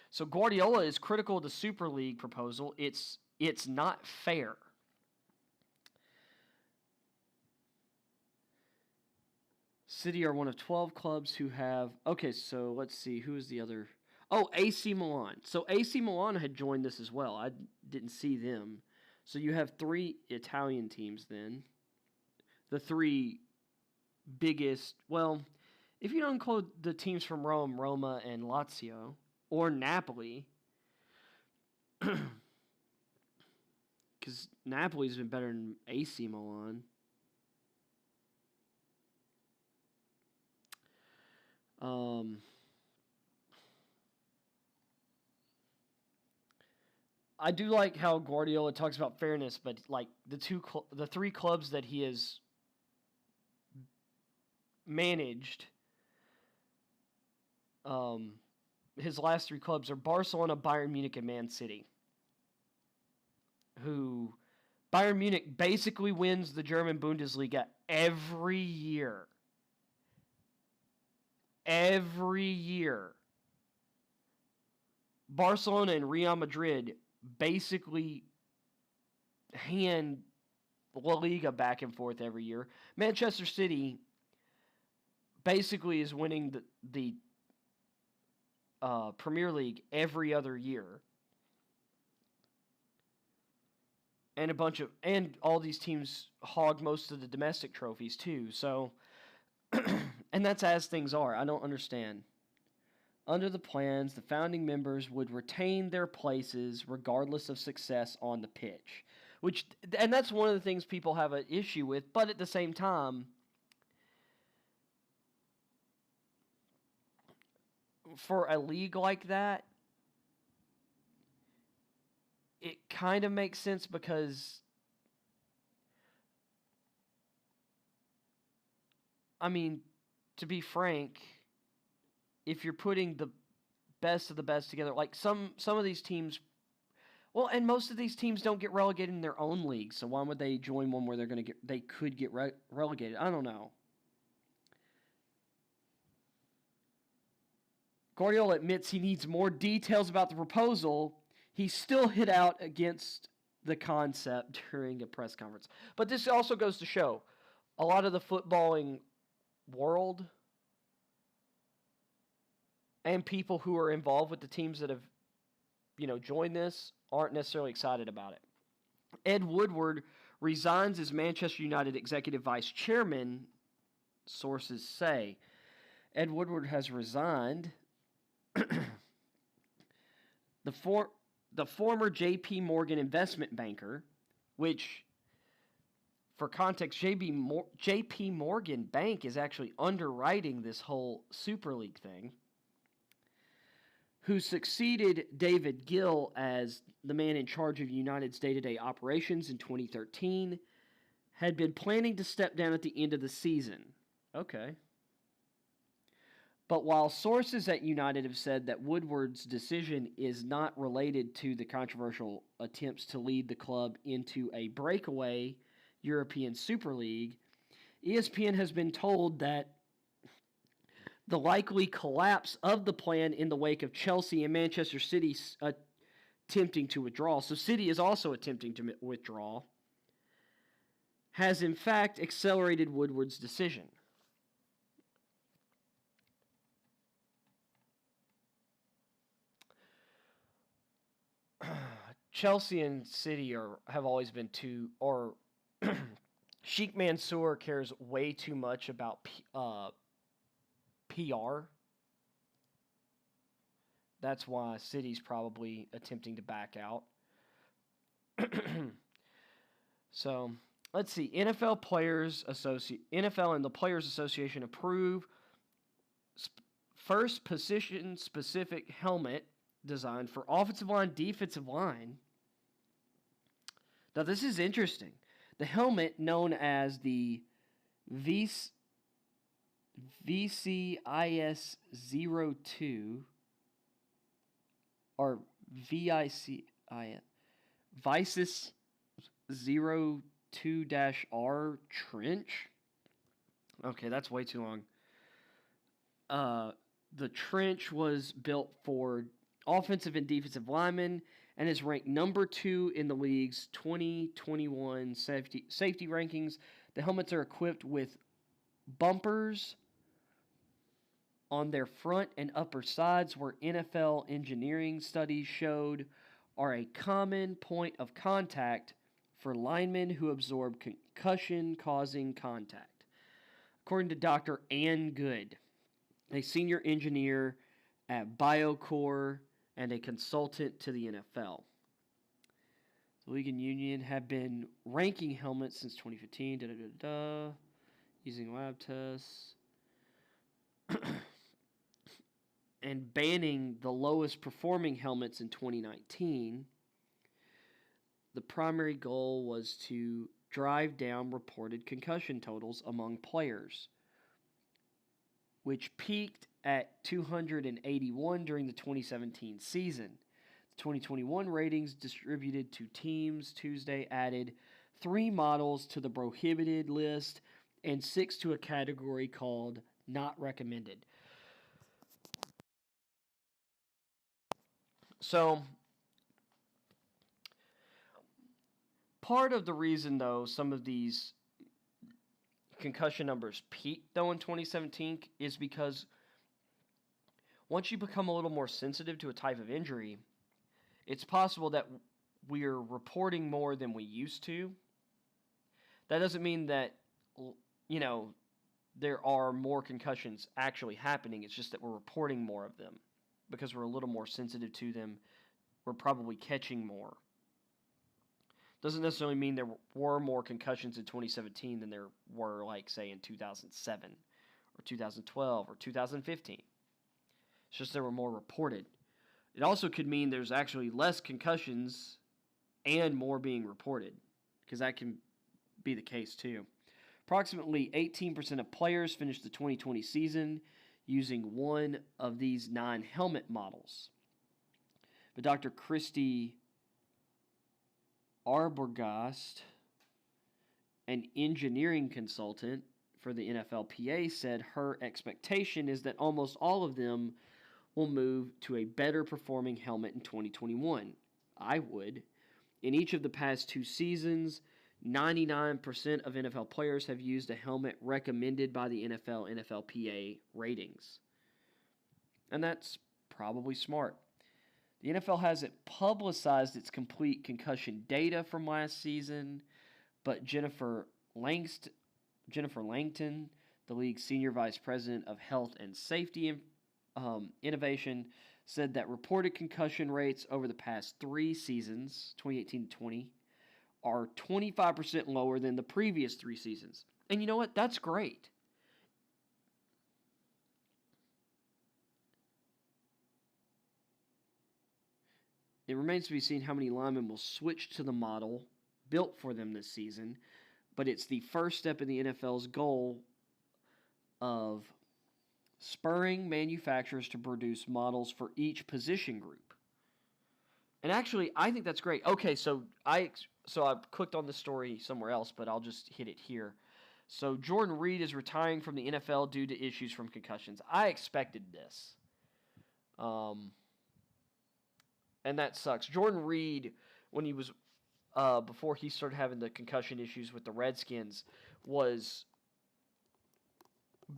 So Guardiola is critical of the Super League proposal. It's not fair. City are one of 12 clubs who have... Okay, so let's see. Who is the other... Oh, AC Milan. So AC Milan had joined this as well. I didn't see them. So you have 3 Italian teams then. The 3 biggest... Well, if you don't include the teams from Rome, Roma, and Lazio, or Napoli, because Napoli's been better than AC Milan. I do like how Guardiola talks about fairness, but like the 3 clubs that he has managed, his last 3 clubs are Barcelona, Bayern Munich, and Man City. Who Bayern Munich basically wins the German Bundesliga every year. Every year. Barcelona and Real Madrid basically hand La Liga back and forth every year. Manchester City basically is winning the Premier League every other year. And all these teams hog most of the domestic trophies too. So, and that's as things are. I don't understand. Under the plans, the founding members would retain their places regardless of success on the pitch. And that's one of the things people have an issue with, but at the same time, for a league like that, it kind of makes sense because, I mean, to be frank, if you're putting the best of the best together, like some of these teams, well, and most of these teams don't get relegated in their own league, so why would they join one where they could get relegated? I don't know. Guardiola admits he needs more details about the proposal. He still hit out against the concept during a press conference. But this also goes to show a lot of the footballing world and people who are involved with the teams that have, joined this aren't necessarily excited about it. Ed Woodward resigns as Manchester United executive vice chairman, sources say. Ed Woodward has resigned. The former J.P. Morgan investment banker, which, for context, J.P. Morgan Bank is actually underwriting this whole Super League thing, who succeeded David Gill as the man in charge of United's day-to-day operations in 2013, had been planning to step down at the end of the season. Okay. But while sources at United have said that Woodward's decision is not related to the controversial attempts to lead the club into a breakaway European Super League, ESPN has been told that the likely collapse of the plan in the wake of Chelsea and Manchester City attempting to withdraw, so City is also attempting to withdraw, has in fact accelerated Woodward's decision. Chelsea and City have always been Sheikh Mansour cares way too much about PR. That's why City's probably attempting to back out. So, let's see. NFL and the Players Association approve first position specific helmet design for offensive line, defensive line. Now, this is interesting. The helmet, known as the VCIS-02, or VICIS 02-R trench. Okay, that's way too long. The trench was built for offensive and defensive linemen and is ranked number 2 in the league's 2021 safety rankings. The helmets are equipped with bumpers on their front and upper sides, where NFL engineering studies showed are a common point of contact for linemen who absorb concussion-causing contact. According to Dr. Ann Good, a senior engineer at BioCore and a consultant to the NFL. The league and union have been ranking helmets since 2015, using lab tests, and banning the lowest performing helmets in 2019. The primary goal was to drive down reported concussion totals among players, which peaked at 281 during the 2017 season. The 2021 ratings distributed to teams Tuesday added 3 models to the prohibited list and 6 to a category called not recommended. So, part of the reason, though, some of these concussion numbers peaked, though, in 2017 is because once you become a little more sensitive to a type of injury, it's possible that we're reporting more than we used to. That doesn't mean that, there are more concussions actually happening. It's just that we're reporting more of them because we're a little more sensitive to them. We're probably catching more. Doesn't necessarily mean there were more concussions in 2017 than there were, like, say, in 2007 or 2012 or 2015. It's just there were more reported. It also could mean there's actually less concussions and more being reported, because that can be the case too. Approximately 18% of players finished the 2020 season using one of these 9 helmet models. But Dr. Christy Arbogast, an engineering consultant for the NFLPA, said her expectation is that almost all of them will move to a better performing helmet in 2021. I would. In each of the past 2 seasons, 99% of NFL players have used a helmet recommended by the NFLPA ratings. And that's probably smart. The NFL hasn't publicized its complete concussion data from last season, but Jennifer Langton, the league's senior vice president of health and safety innovation, said that reported concussion rates over the past 3 seasons, 2018 to 20, are 25% lower than the previous 3 seasons. And you know what? That's great. It remains to be seen how many linemen will switch to the model built for them this season, but it's the first step in the NFL's goal of spurring manufacturers to produce models for each position group. And actually, I think that's great. Okay, so I clicked on this story somewhere else, but I'll just hit it here. So Jordan Reed is retiring from the NFL due to issues from concussions. I expected this. And that sucks. Jordan Reed, when he was before he started having the concussion issues with the Redskins, was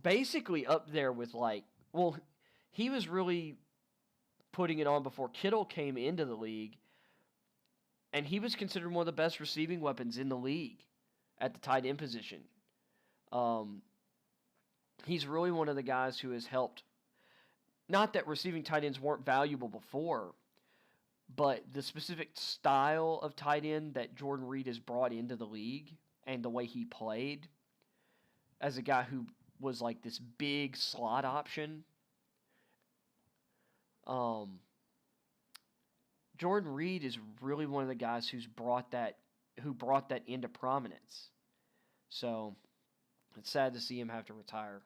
basically up there with, like, well, he was really putting it on before Kittle came into the league, and he was considered one of the best receiving weapons in the league at the tight end position. He's really one of the guys who has helped. Not that receiving tight ends weren't valuable before, but the specific style of tight end that Jordan Reed has brought into the league and the way he played as a guy who was like this big slot option. Jordan Reed is really one of the guys who brought that into prominence. So it's sad to see him have to retire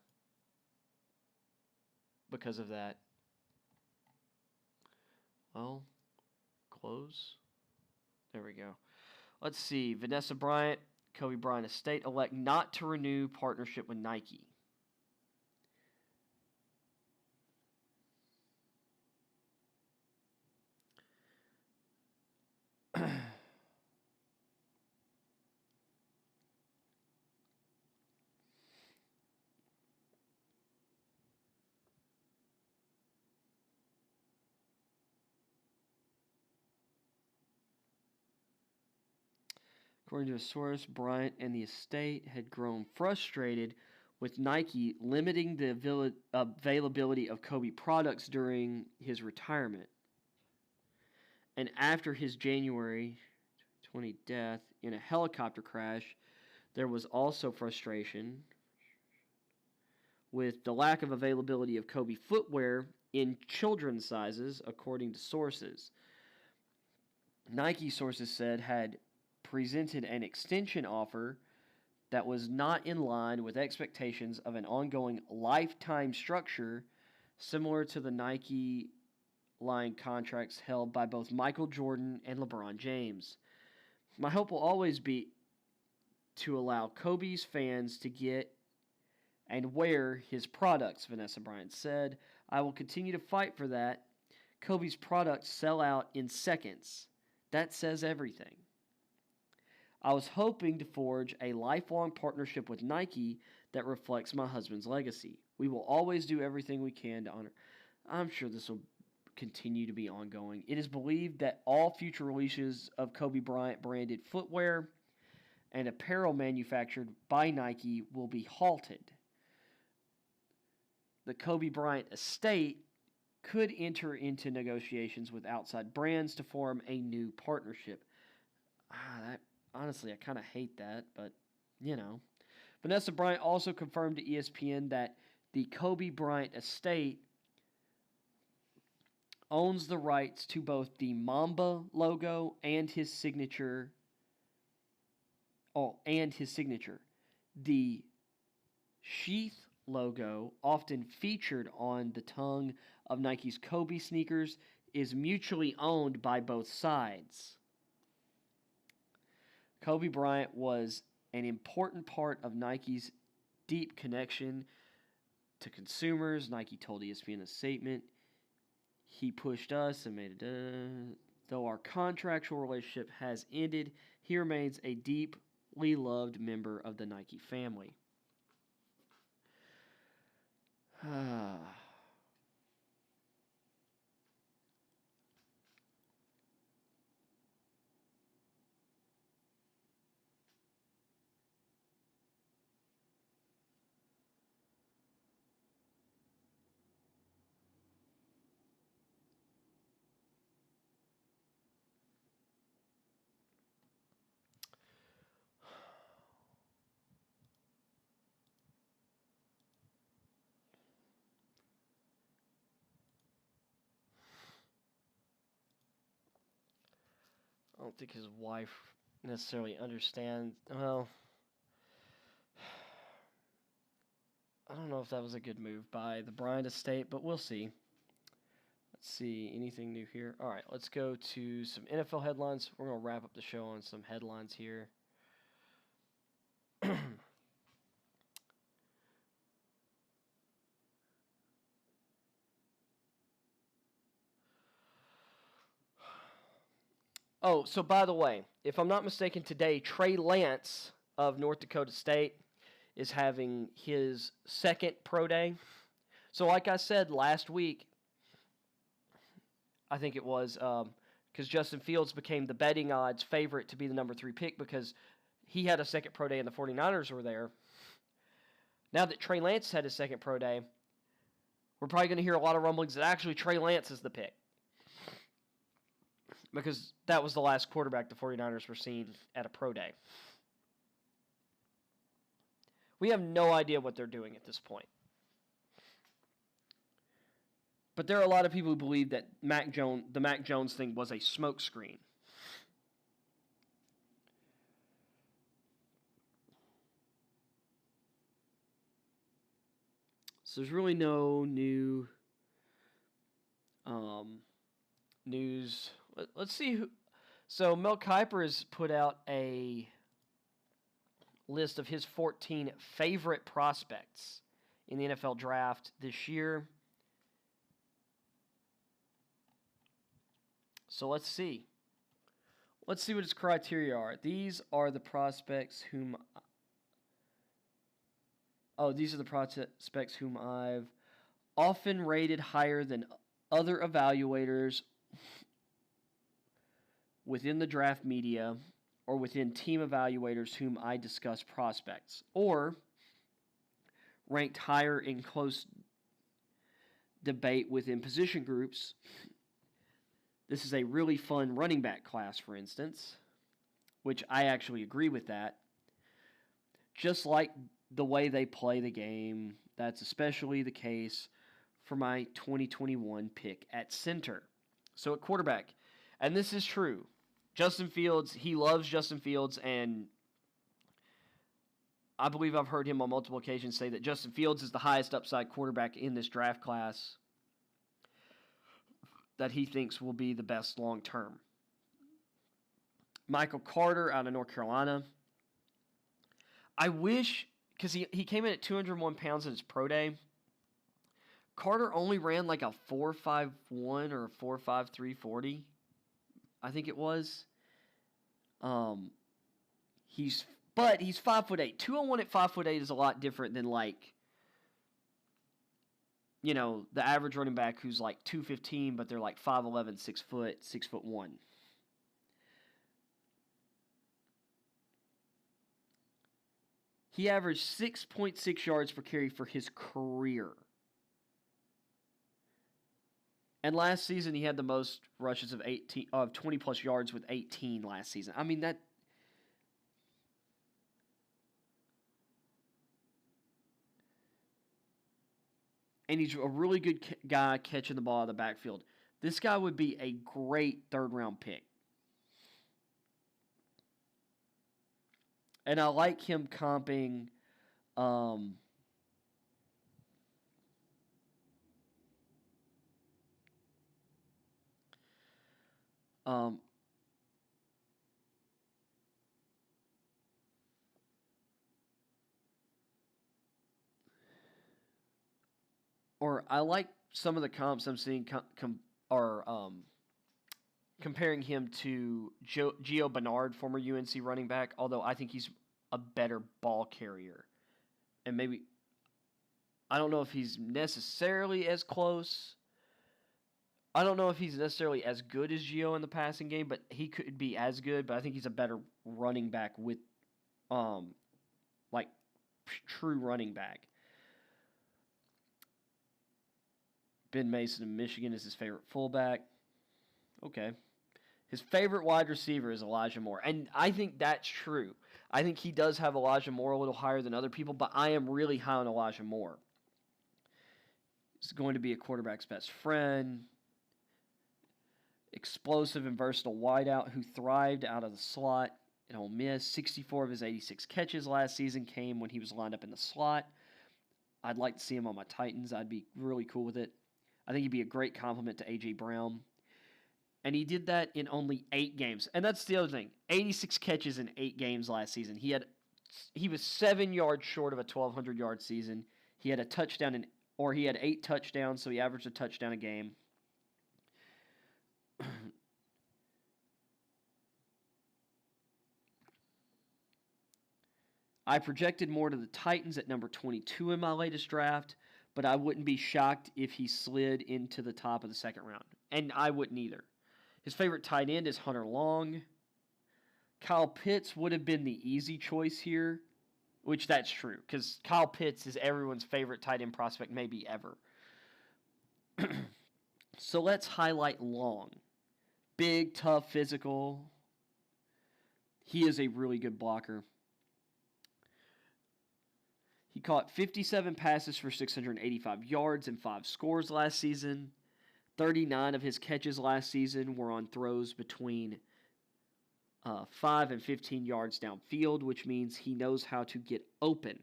because of that. Well, close. There we go. Let's see. Vanessa Bryant, Kobe Bryant estate elect not to renew partnership with Nike. According to a source, Bryant and the estate had grown frustrated with Nike limiting the availability of Kobe products during his retirement. And after his January 20 death in a helicopter crash, there was also frustration with the lack of availability of Kobe footwear in children's sizes, according to sources. Nike, sources said, had presented an extension offer that was not in line with expectations of an ongoing lifetime structure similar to the Nike line contracts held by both Michael Jordan and LeBron James. My hope will always be to allow Kobe's fans to get and wear his products, Vanessa Bryant said. I will continue to fight for that. Kobe's products sell out in seconds. That says everything. I was hoping to forge a lifelong partnership with Nike that reflects my husband's legacy. We will always do everything we can to honor. I'm sure this will continue to be ongoing. It is believed that all future releases of Kobe Bryant branded footwear and apparel manufactured by Nike will be halted. The Kobe Bryant estate could enter into negotiations with outside brands to form a new partnership. Honestly, I kind of hate that, but you know. Vanessa Bryant also confirmed to ESPN that the Kobe Bryant estate owns the rights to both the Mamba logo and his signature. The sheath logo, often featured on the tongue of Nike's Kobe sneakers, is mutually owned by both sides. Kobe Bryant was an important part of Nike's deep connection to consumers. Nike told ESPN in a statement, "He pushed us and made it. Though our contractual relationship has ended, he remains a deeply loved member of the Nike family." I don't think his wife necessarily understands. Well, I don't know if that was a good move by the Bryant estate, but we'll see. Let's see, anything new here? All right, let's go to some NFL headlines. We're going to wrap up the show on some headlines here. Oh, so by the way, if I'm not mistaken, today Trey Lance of North Dakota State is having his second pro day. So like I said last week, I think it was, because Justin Fields became the betting odds favorite to be the number 3 pick because he had a second pro day and the 49ers were there. Now that Trey Lance had his second pro day, we're probably going to hear a lot of rumblings that actually Trey Lance is the pick. Because that was the last quarterback the 49ers were seeing at a pro day. We have no idea what they're doing at this point. But there are a lot of people who believe that the Mac Jones thing was a smokescreen. So there's really no new news. Let's see who. So Mel Kiper has put out a list of his 14 favorite prospects in the NFL draft this year. So let's see. Let's see what his criteria are. These are the prospects whom I've often rated higher than other evaluators within the draft media or within team evaluators whom I discuss prospects, or ranked higher in close debate within position groups. This is a really fun running back class, for instance, which I actually agree with that. Just like the way they play the game, that's especially the case for my 2021 pick at center. So at quarterback, and this is true, Justin Fields, he loves Justin Fields, and I believe I've heard him on multiple occasions say that Justin Fields is the highest upside quarterback in this draft class that he thinks will be the best long term. Michael Carter out of North Carolina. I wish, because he came in at 201 pounds at his pro day. Carter only ran like a 4.51 or a 4.53 40, I think it was. He's 5'8". 201 at 5'8" is a lot different than like, you know, the average running back who's like 215, but they're like 5'11", 6 foot, 6'1". He averaged 6.6 yards per carry for his career. And last season he had the most rushes of 20 plus yards with 18 last season. I mean that. And he's a really good guy catching the ball out of the backfield. This guy would be a great third-round pick. And I like him comping or I like some of the comps I'm seeing comparing him to Gio Bernard, former UNC running back, although I think he's a better ball carrier. And maybe, I don't know if he's necessarily as close. I don't know if he's necessarily as good as Gio in the passing game, but he could be as good. But I think he's a better running back with, like, true running back. Ben Mason of Michigan is his favorite fullback. Okay. His favorite wide receiver is Elijah Moore. And I think that's true. I think he does have Elijah Moore a little higher than other people, but I am really high on Elijah Moore. He's going to be a quarterback's best friend. Explosive and versatile wideout who thrived out of the slot at Ole Miss. 64 of his 86 catches last season came when he was lined up in the slot. I'd like to see him on my Titans. I'd be really cool with it. I think he'd be a great compliment to A.J. Brown. And he did that in only 8 games. And that's the other thing. 86 catches in 8 games last season. He was 7 yards short of a 1,200-yard season. He had a touchdown he had 8 touchdowns, so he averaged a touchdown a game. I projected Moore to the Titans at number 22 in my latest draft, but I wouldn't be shocked if he slid into the top of the second round. And I wouldn't either. His favorite tight end is Hunter Long. Kyle Pitts would have been the easy choice here, which that's true, because Kyle Pitts is everyone's favorite tight end prospect maybe ever. So let's highlight Long. Big, tough, physical. He is a really good blocker. He caught 57 passes for 685 yards and 5 scores last season. 39 of his catches last season were on throws between 5 and 15 yards downfield, which means he knows how to get open.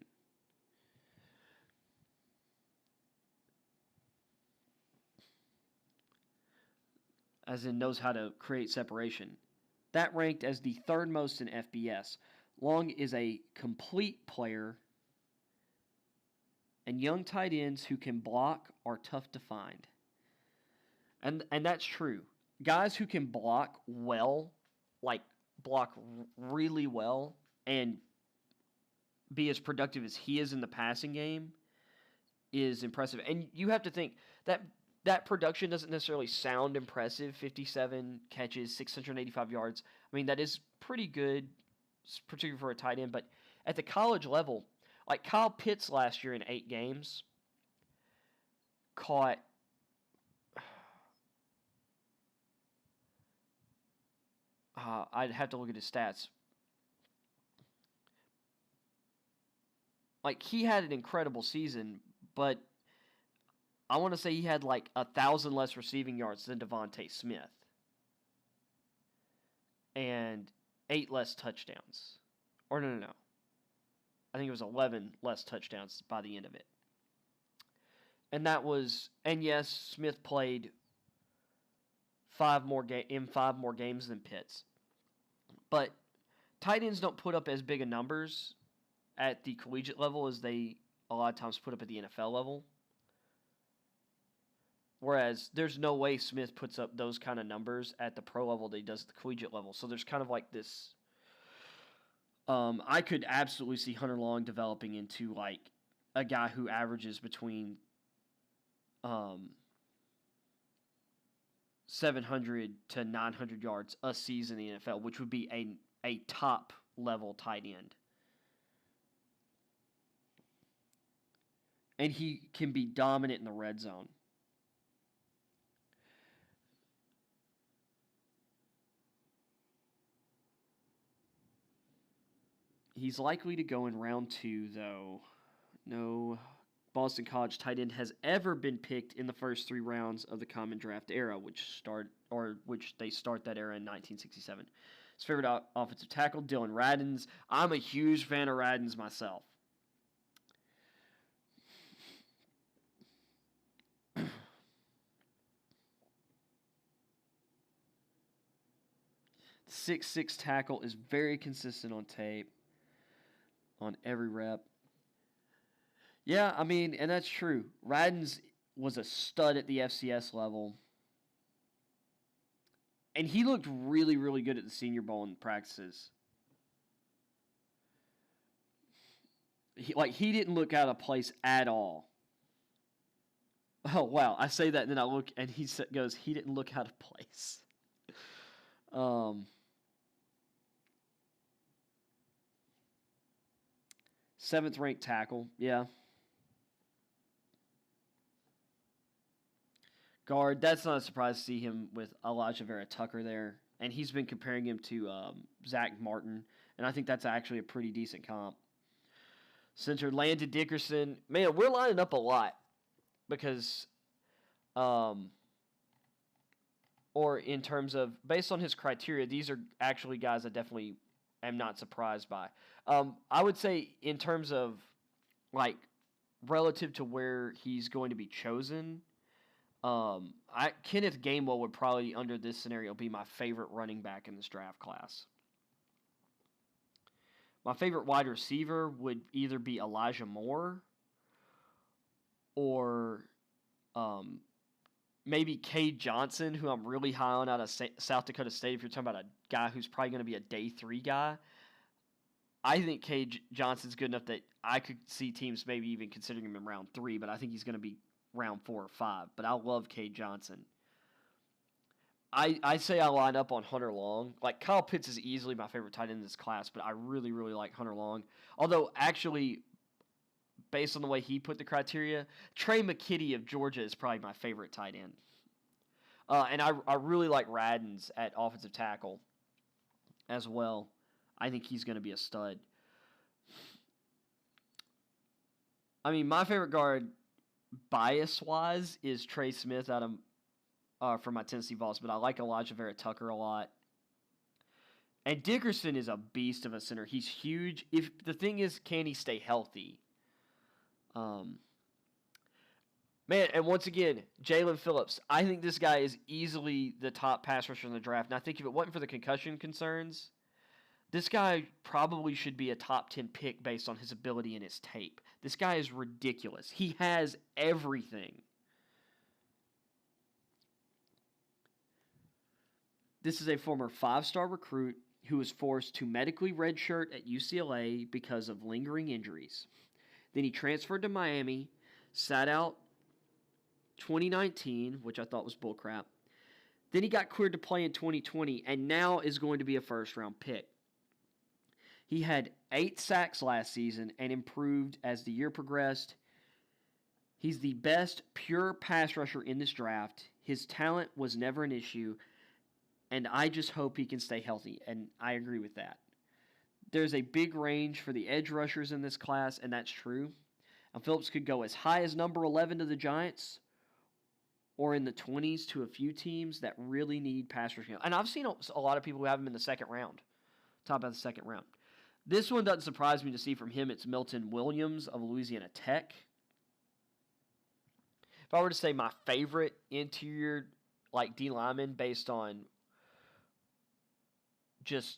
As in knows how to create separation. That ranked as the 3rd most in FBS. Long is a complete player, and young tight ends who can block are tough to find. And that's true. Guys who can block well, like block really well, and be as productive as he is in the passing game is impressive. And you have to think that production doesn't necessarily sound impressive. 57 catches, 685 yards. I mean, that is pretty good, particularly for a tight end. But at the college level, like Kyle Pitts last year in 8 games caught I'd have to look at his stats. Like, he had an incredible season, but I want to say he had like 1,000 less receiving yards than Devontae Smith. And 8 less touchdowns. Or no. I think it was 11 less touchdowns by the end of it. And yes, Smith played 5 more games than Pitts. But tight ends don't put up as big of numbers at the collegiate level as they a lot of times put up at the NFL level. Whereas there's no way Smith puts up those kind of numbers at the pro level that he does at the collegiate level. So there's kind of like this. I could absolutely see Hunter Long developing into like a guy who averages between 700 to 900 yards a season in the NFL, which would be a top level tight end. And he can be dominant in the red zone. He's likely to go in round 2, though. No Boston College tight end has ever been picked in the first 3 rounds of the Common Draft era, which they start that era in 1967. His favorite offensive tackle, Dylan Radins. I'm a huge fan of Radins myself. The 6'6" tackle is very consistent on tape, on every rep. Yeah, I mean, and that's true. Radins was a stud at the FCS level. And he looked really, really good at the Senior Bowl in practices. He didn't look out of place at all. Oh, wow. I say that, and then I look, and he goes, he didn't look out of place. 7th ranked tackle, yeah. Guard, that's not a surprise to see him with Elijah Vera Tucker there. And he's been comparing him to Zach Martin. And I think that's actually a pretty decent comp. Center, Landon Dickerson. Man, we're lining up a lot. Because, or in terms of, based on his criteria, these are actually guys I definitely am not surprised by. I would say in terms of, like, relative to where he's going to be chosen, Kenneth Gainwell would probably, under this scenario, be my favorite running back in this draft class. My favorite wide receiver would either be Elijah Moore or maybe Cade Johnson, who I'm really high on out of South Dakota State. If you're talking about a guy who's probably going to be a day 3 guy, I think Cade Johnson's good enough that I could see teams maybe even considering him in round 3, but I think he's going to be round 4 or 5. But I love Cade Johnson. I say I line up on Hunter Long. Like, Kyle Pitts is easily my favorite tight end in this class, but I really, really like Hunter Long. Although, actually, based on the way he put the criteria, Trey McKitty of Georgia is probably my favorite tight end. And I really like Radins at offensive tackle as well. I think he's going to be a stud. I mean, my favorite guard, bias-wise, is Trey Smith out of from my Tennessee Vols, but I like Elijah Vera Tucker a lot. And Dickerson is a beast of a center. He's huge. If the thing is, can he stay healthy? Man, and once again, Jalen Phillips. I think this guy is easily the top pass rusher in the draft. And I think if it wasn't for the concussion concerns, this guy probably should be a top 10 pick based on his ability and his tape. This guy is ridiculous. He has everything. This is a former 5-star recruit who was forced to medically redshirt at UCLA because of lingering injuries. Then he transferred to Miami, sat out 2019, which I thought was bullcrap. Then he got cleared to play in 2020, and now is going to be a first-round pick. He had 8 sacks last season and improved as the year progressed. He's the best pure pass rusher in this draft. His talent was never an issue, and I just hope he can stay healthy, and I agree with that. There's a big range for the edge rushers in this class, and that's true. And Phillips could go as high as number 11 to the Giants, or in the 20s to a few teams that really need pass rushing. And I've seen a lot of people who have him in the second round, top of the second round. This one doesn't surprise me to see from him. It's Milton Williams of Louisiana Tech. If I were to say my favorite interior, like D lineman, based on just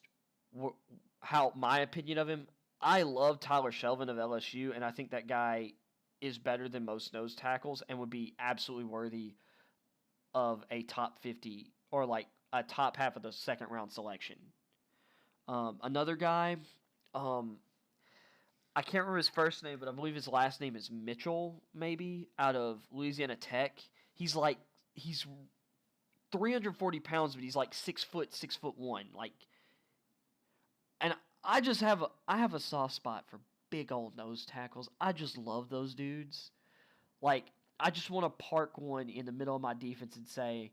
how my opinion of him, I love Tyler Shelvin of LSU, and I think that guy is better than most nose tackles and would be absolutely worthy of a top 50 or like a top half of the second round selection. Another guy, I can't remember his first name, but I believe his last name is Mitchell, maybe, out of Louisiana Tech. He's 340 pounds, but he's like 6'1". Like, and I have a soft spot for big old nose tackles. I just love those dudes. Like, I just want to park one in the middle of my defense and say,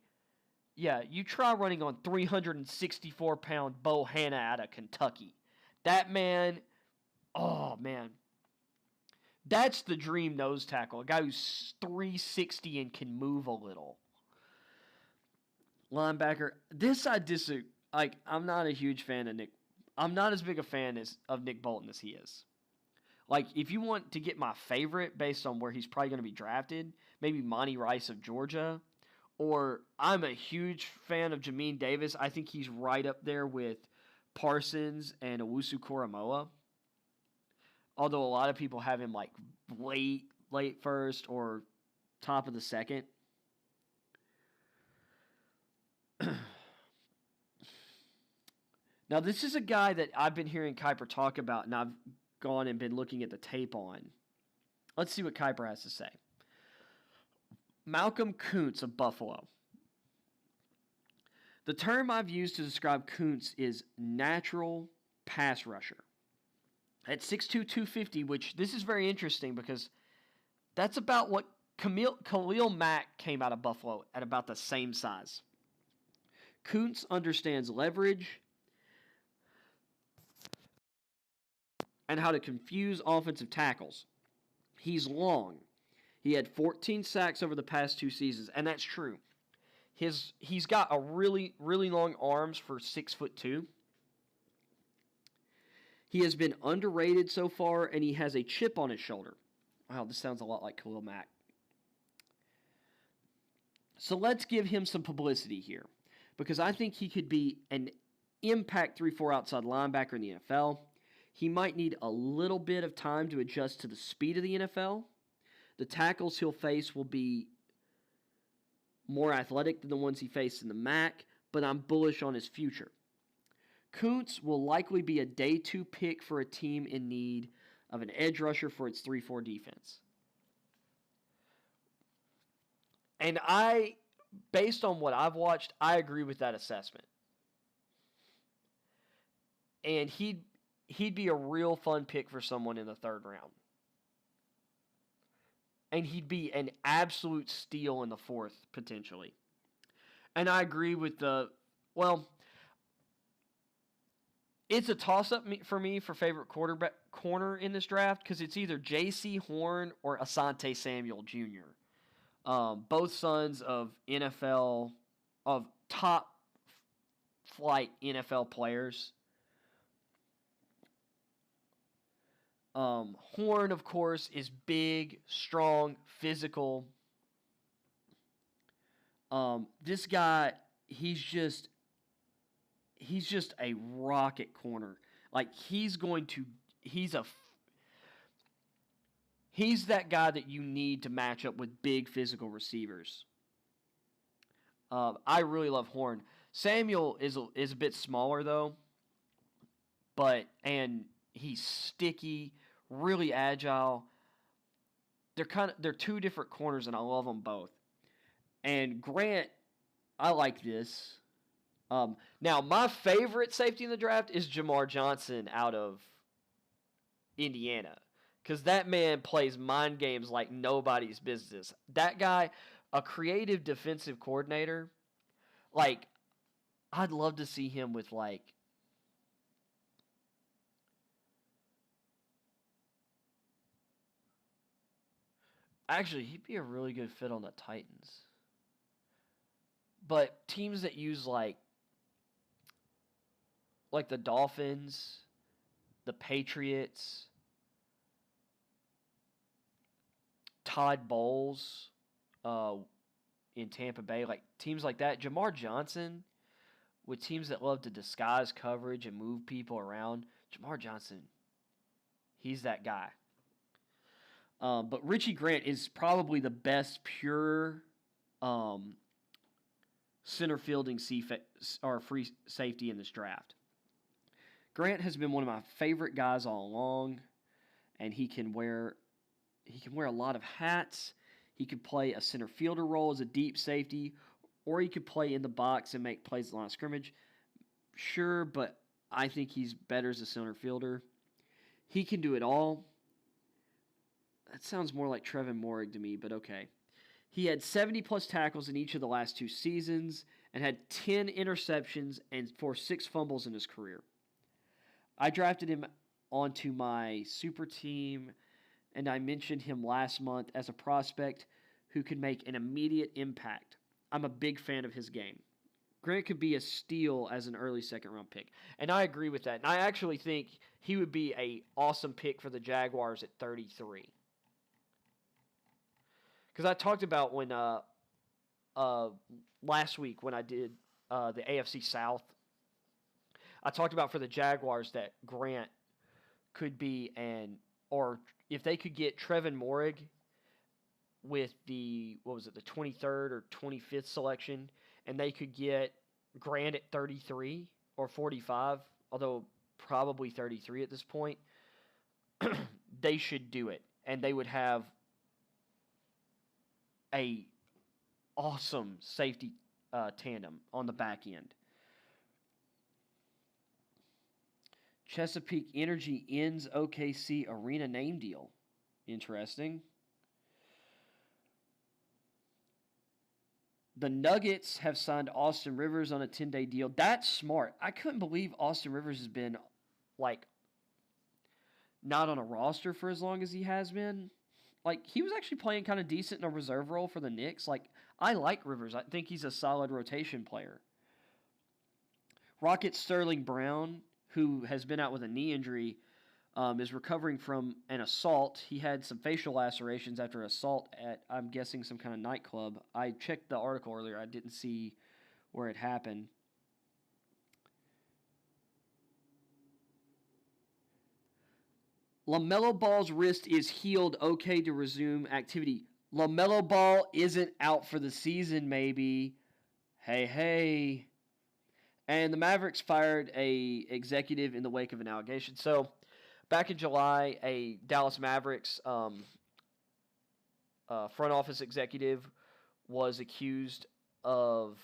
yeah, you try running on 364-pound Bo Hanna out of Kentucky. That man, oh man, that's the dream nose tackle. A guy who's 360 and can move a little. Linebacker, this I disagree. Like, I'm not a huge fan of Nick. I'm not as big a fan of Nick Bolton as he is. Like, if you want to get my favorite based on where he's probably going to be drafted, maybe Monty Rice of Georgia. Or I'm a huge fan of Jamin Davis. I think he's right up there with Parsons and Owusu Koramoah. Although a lot of people have him like late first or top of the second. Now, this is a guy that I've been hearing Kiper talk about, and I've gone and been looking at the tape on. Let's see what Kiper has to say. Malcolm Kuntz of Buffalo. The term I've used to describe Kuntz is natural pass rusher. At 6'2", 250, which this is very interesting because that's about what Khalil Mack came out of Buffalo at about the same size. Kuntz understands leverage and how to confuse offensive tackles. He's long. He had 14 sacks over the past 2 seasons, and that's true. He's got a really, really long arms for 6'2". He has been underrated so far, and he has a chip on his shoulder. Wow, this sounds a lot like Khalil Mack. So let's give him some publicity here, because I think he could be an impact 3-4 outside linebacker in the NFL. He might need a little bit of time to adjust to the speed of the NFL. The tackles he'll face will be more athletic than the ones he faced in the MAC, but I'm bullish on his future. Kuntz will likely be a day 2 pick for a team in need of an edge rusher for its 3-4 defense. And based on what I've watched, I agree with that assessment. And he'd be a real fun pick for someone in the 3rd round. And he'd be an absolute steal in the 4th, potentially. And I agree with it's a toss-up for me for favorite corner in this draft because it's either J.C. Horn or Asante Samuel Jr. Both sons of top-flight NFL players. Horn, of course, is big, strong, physical. This guy, he's just a rocket corner. Like, he's that guy that you need to match up with big physical receivers. I really love Horn. Samuel is a bit smaller though, and he's sticky, really agile. They're 2 different corners, and I love them both. And Grant, I like this. Now, my favorite safety in the draft is Jamar Johnson out of Indiana, because that man plays mind games like nobody's business. That guy, a creative defensive coordinator, like, I'd love to see him with, like, actually, he'd be a really good fit on the Titans. But teams that use, like the Dolphins, the Patriots, Todd Bowles in Tampa Bay, like teams like that. Jamar Johnson, with teams that love to disguise coverage and move people around, Jamar Johnson, he's that guy. But Richie Grant is probably the best pure center fielding or free safety in this draft. Grant has been one of my favorite guys all along, and he can wear a lot of hats. He could play a center fielder role as a deep safety, or he could play in the box and make plays at the line of scrimmage. Sure, but I think he's better as a center fielder. He can do it all. That sounds more like Trevin Moehrig to me, but okay. He had 70-plus tackles in each of the last 2 seasons and had 10 interceptions and 6 fumbles in his career. I drafted him onto my super team, and I mentioned him last month as a prospect who could make an immediate impact. I'm a big fan of his game. Grant could be a steal as an early second-round pick. And I agree with that. And I actually think he would be an awesome pick for the Jaguars at 33. Because I talked about when last week when I did the AFC South, I talked about for the Jaguars that Grant could be or if they could get Trevin Moehrig with the 23rd or 25th selection, and they could get Grant at 33 or 45, although probably 33 at this point, they should do it. And they would have a awesome safety tandem on the back end. Chesapeake Energy ends OKC Arena name deal. Interesting. The Nuggets have signed Austin Rivers on a 10-day deal. That's smart. I couldn't believe Austin Rivers has been, not on a roster for as long as he has been. He was actually playing kind of decent in a reserve role for the Knicks. I like Rivers. I think he's a solid rotation player. Rocket Sterling Brown, who has been out with a knee injury, is recovering from an assault. He had some facial lacerations after assault at, I'm guessing, some kind of nightclub. I checked the article earlier. I didn't see where it happened. LaMelo Ball's wrist is healed, okay to resume activity. LaMelo Ball isn't out for the season, maybe. Hey. And the Mavericks fired a executive in the wake of an allegation. So, back in July, a Dallas Mavericks front office executive was accused of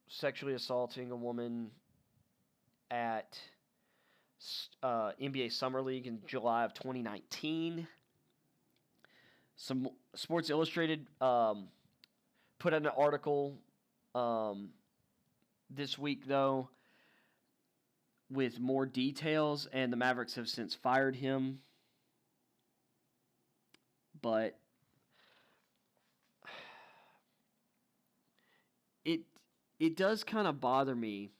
sexually assaulting a woman at NBA Summer League in July of 2019. Some Sports Illustrated put out an article this week, though, with more details, and the Mavericks have since fired him. But it does kind of bother me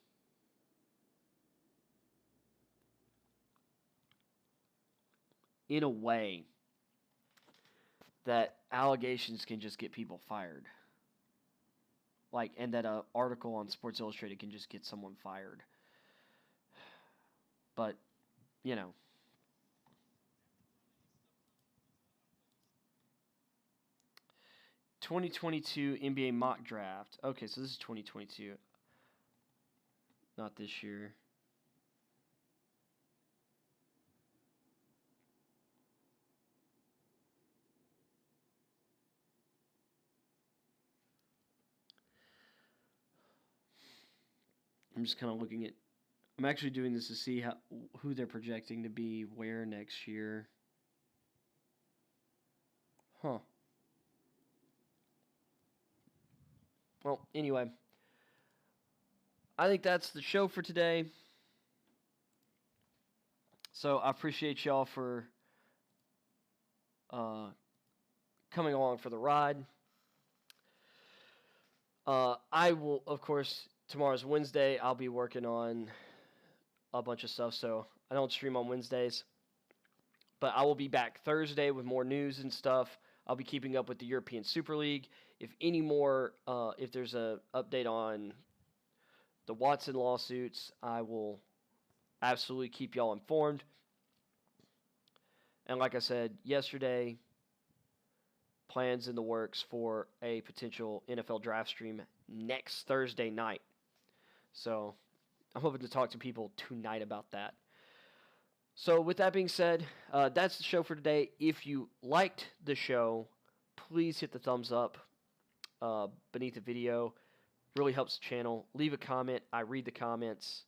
in a way that allegations can just get people fired. And that an article on Sports Illustrated can just get someone fired. But, 2022 NBA mock draft. Okay, so this is 2022. Not this year. I'm just kind of looking at. I'm actually doing this to see who they're projecting to be where next year. Huh. Well, anyway, I think that's the show for today. So I appreciate y'all for coming along for the ride. I will, of course, tomorrow's Wednesday. I'll be working on a bunch of stuff, so I don't stream on Wednesdays. But I will be back Thursday with more news and stuff. I'll be keeping up with the European Super League. If there's a update on the Watson lawsuits, I will absolutely keep y'all informed. And like I said yesterday, plans in the works for a potential NFL draft stream next Thursday night. So I'm hoping to talk to people tonight about that. So with that being said, that's the show for today. If you liked the show, please hit the thumbs up beneath the video. Really helps the channel. Leave a comment. I read the comments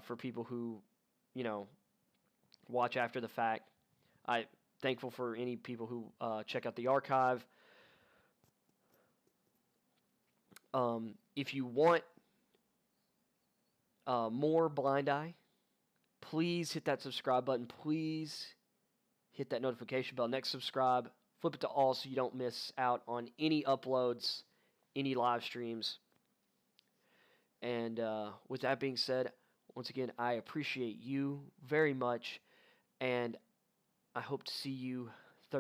for people who, watch after the fact. I'm thankful for any people who check out the archive. If you want more Blind Eye, please hit that subscribe button. Please hit that notification bell. Next subscribe, flip it to all so you don't miss out on any uploads, any live streams. And with that being said, once again, I appreciate you very much, and I hope to see you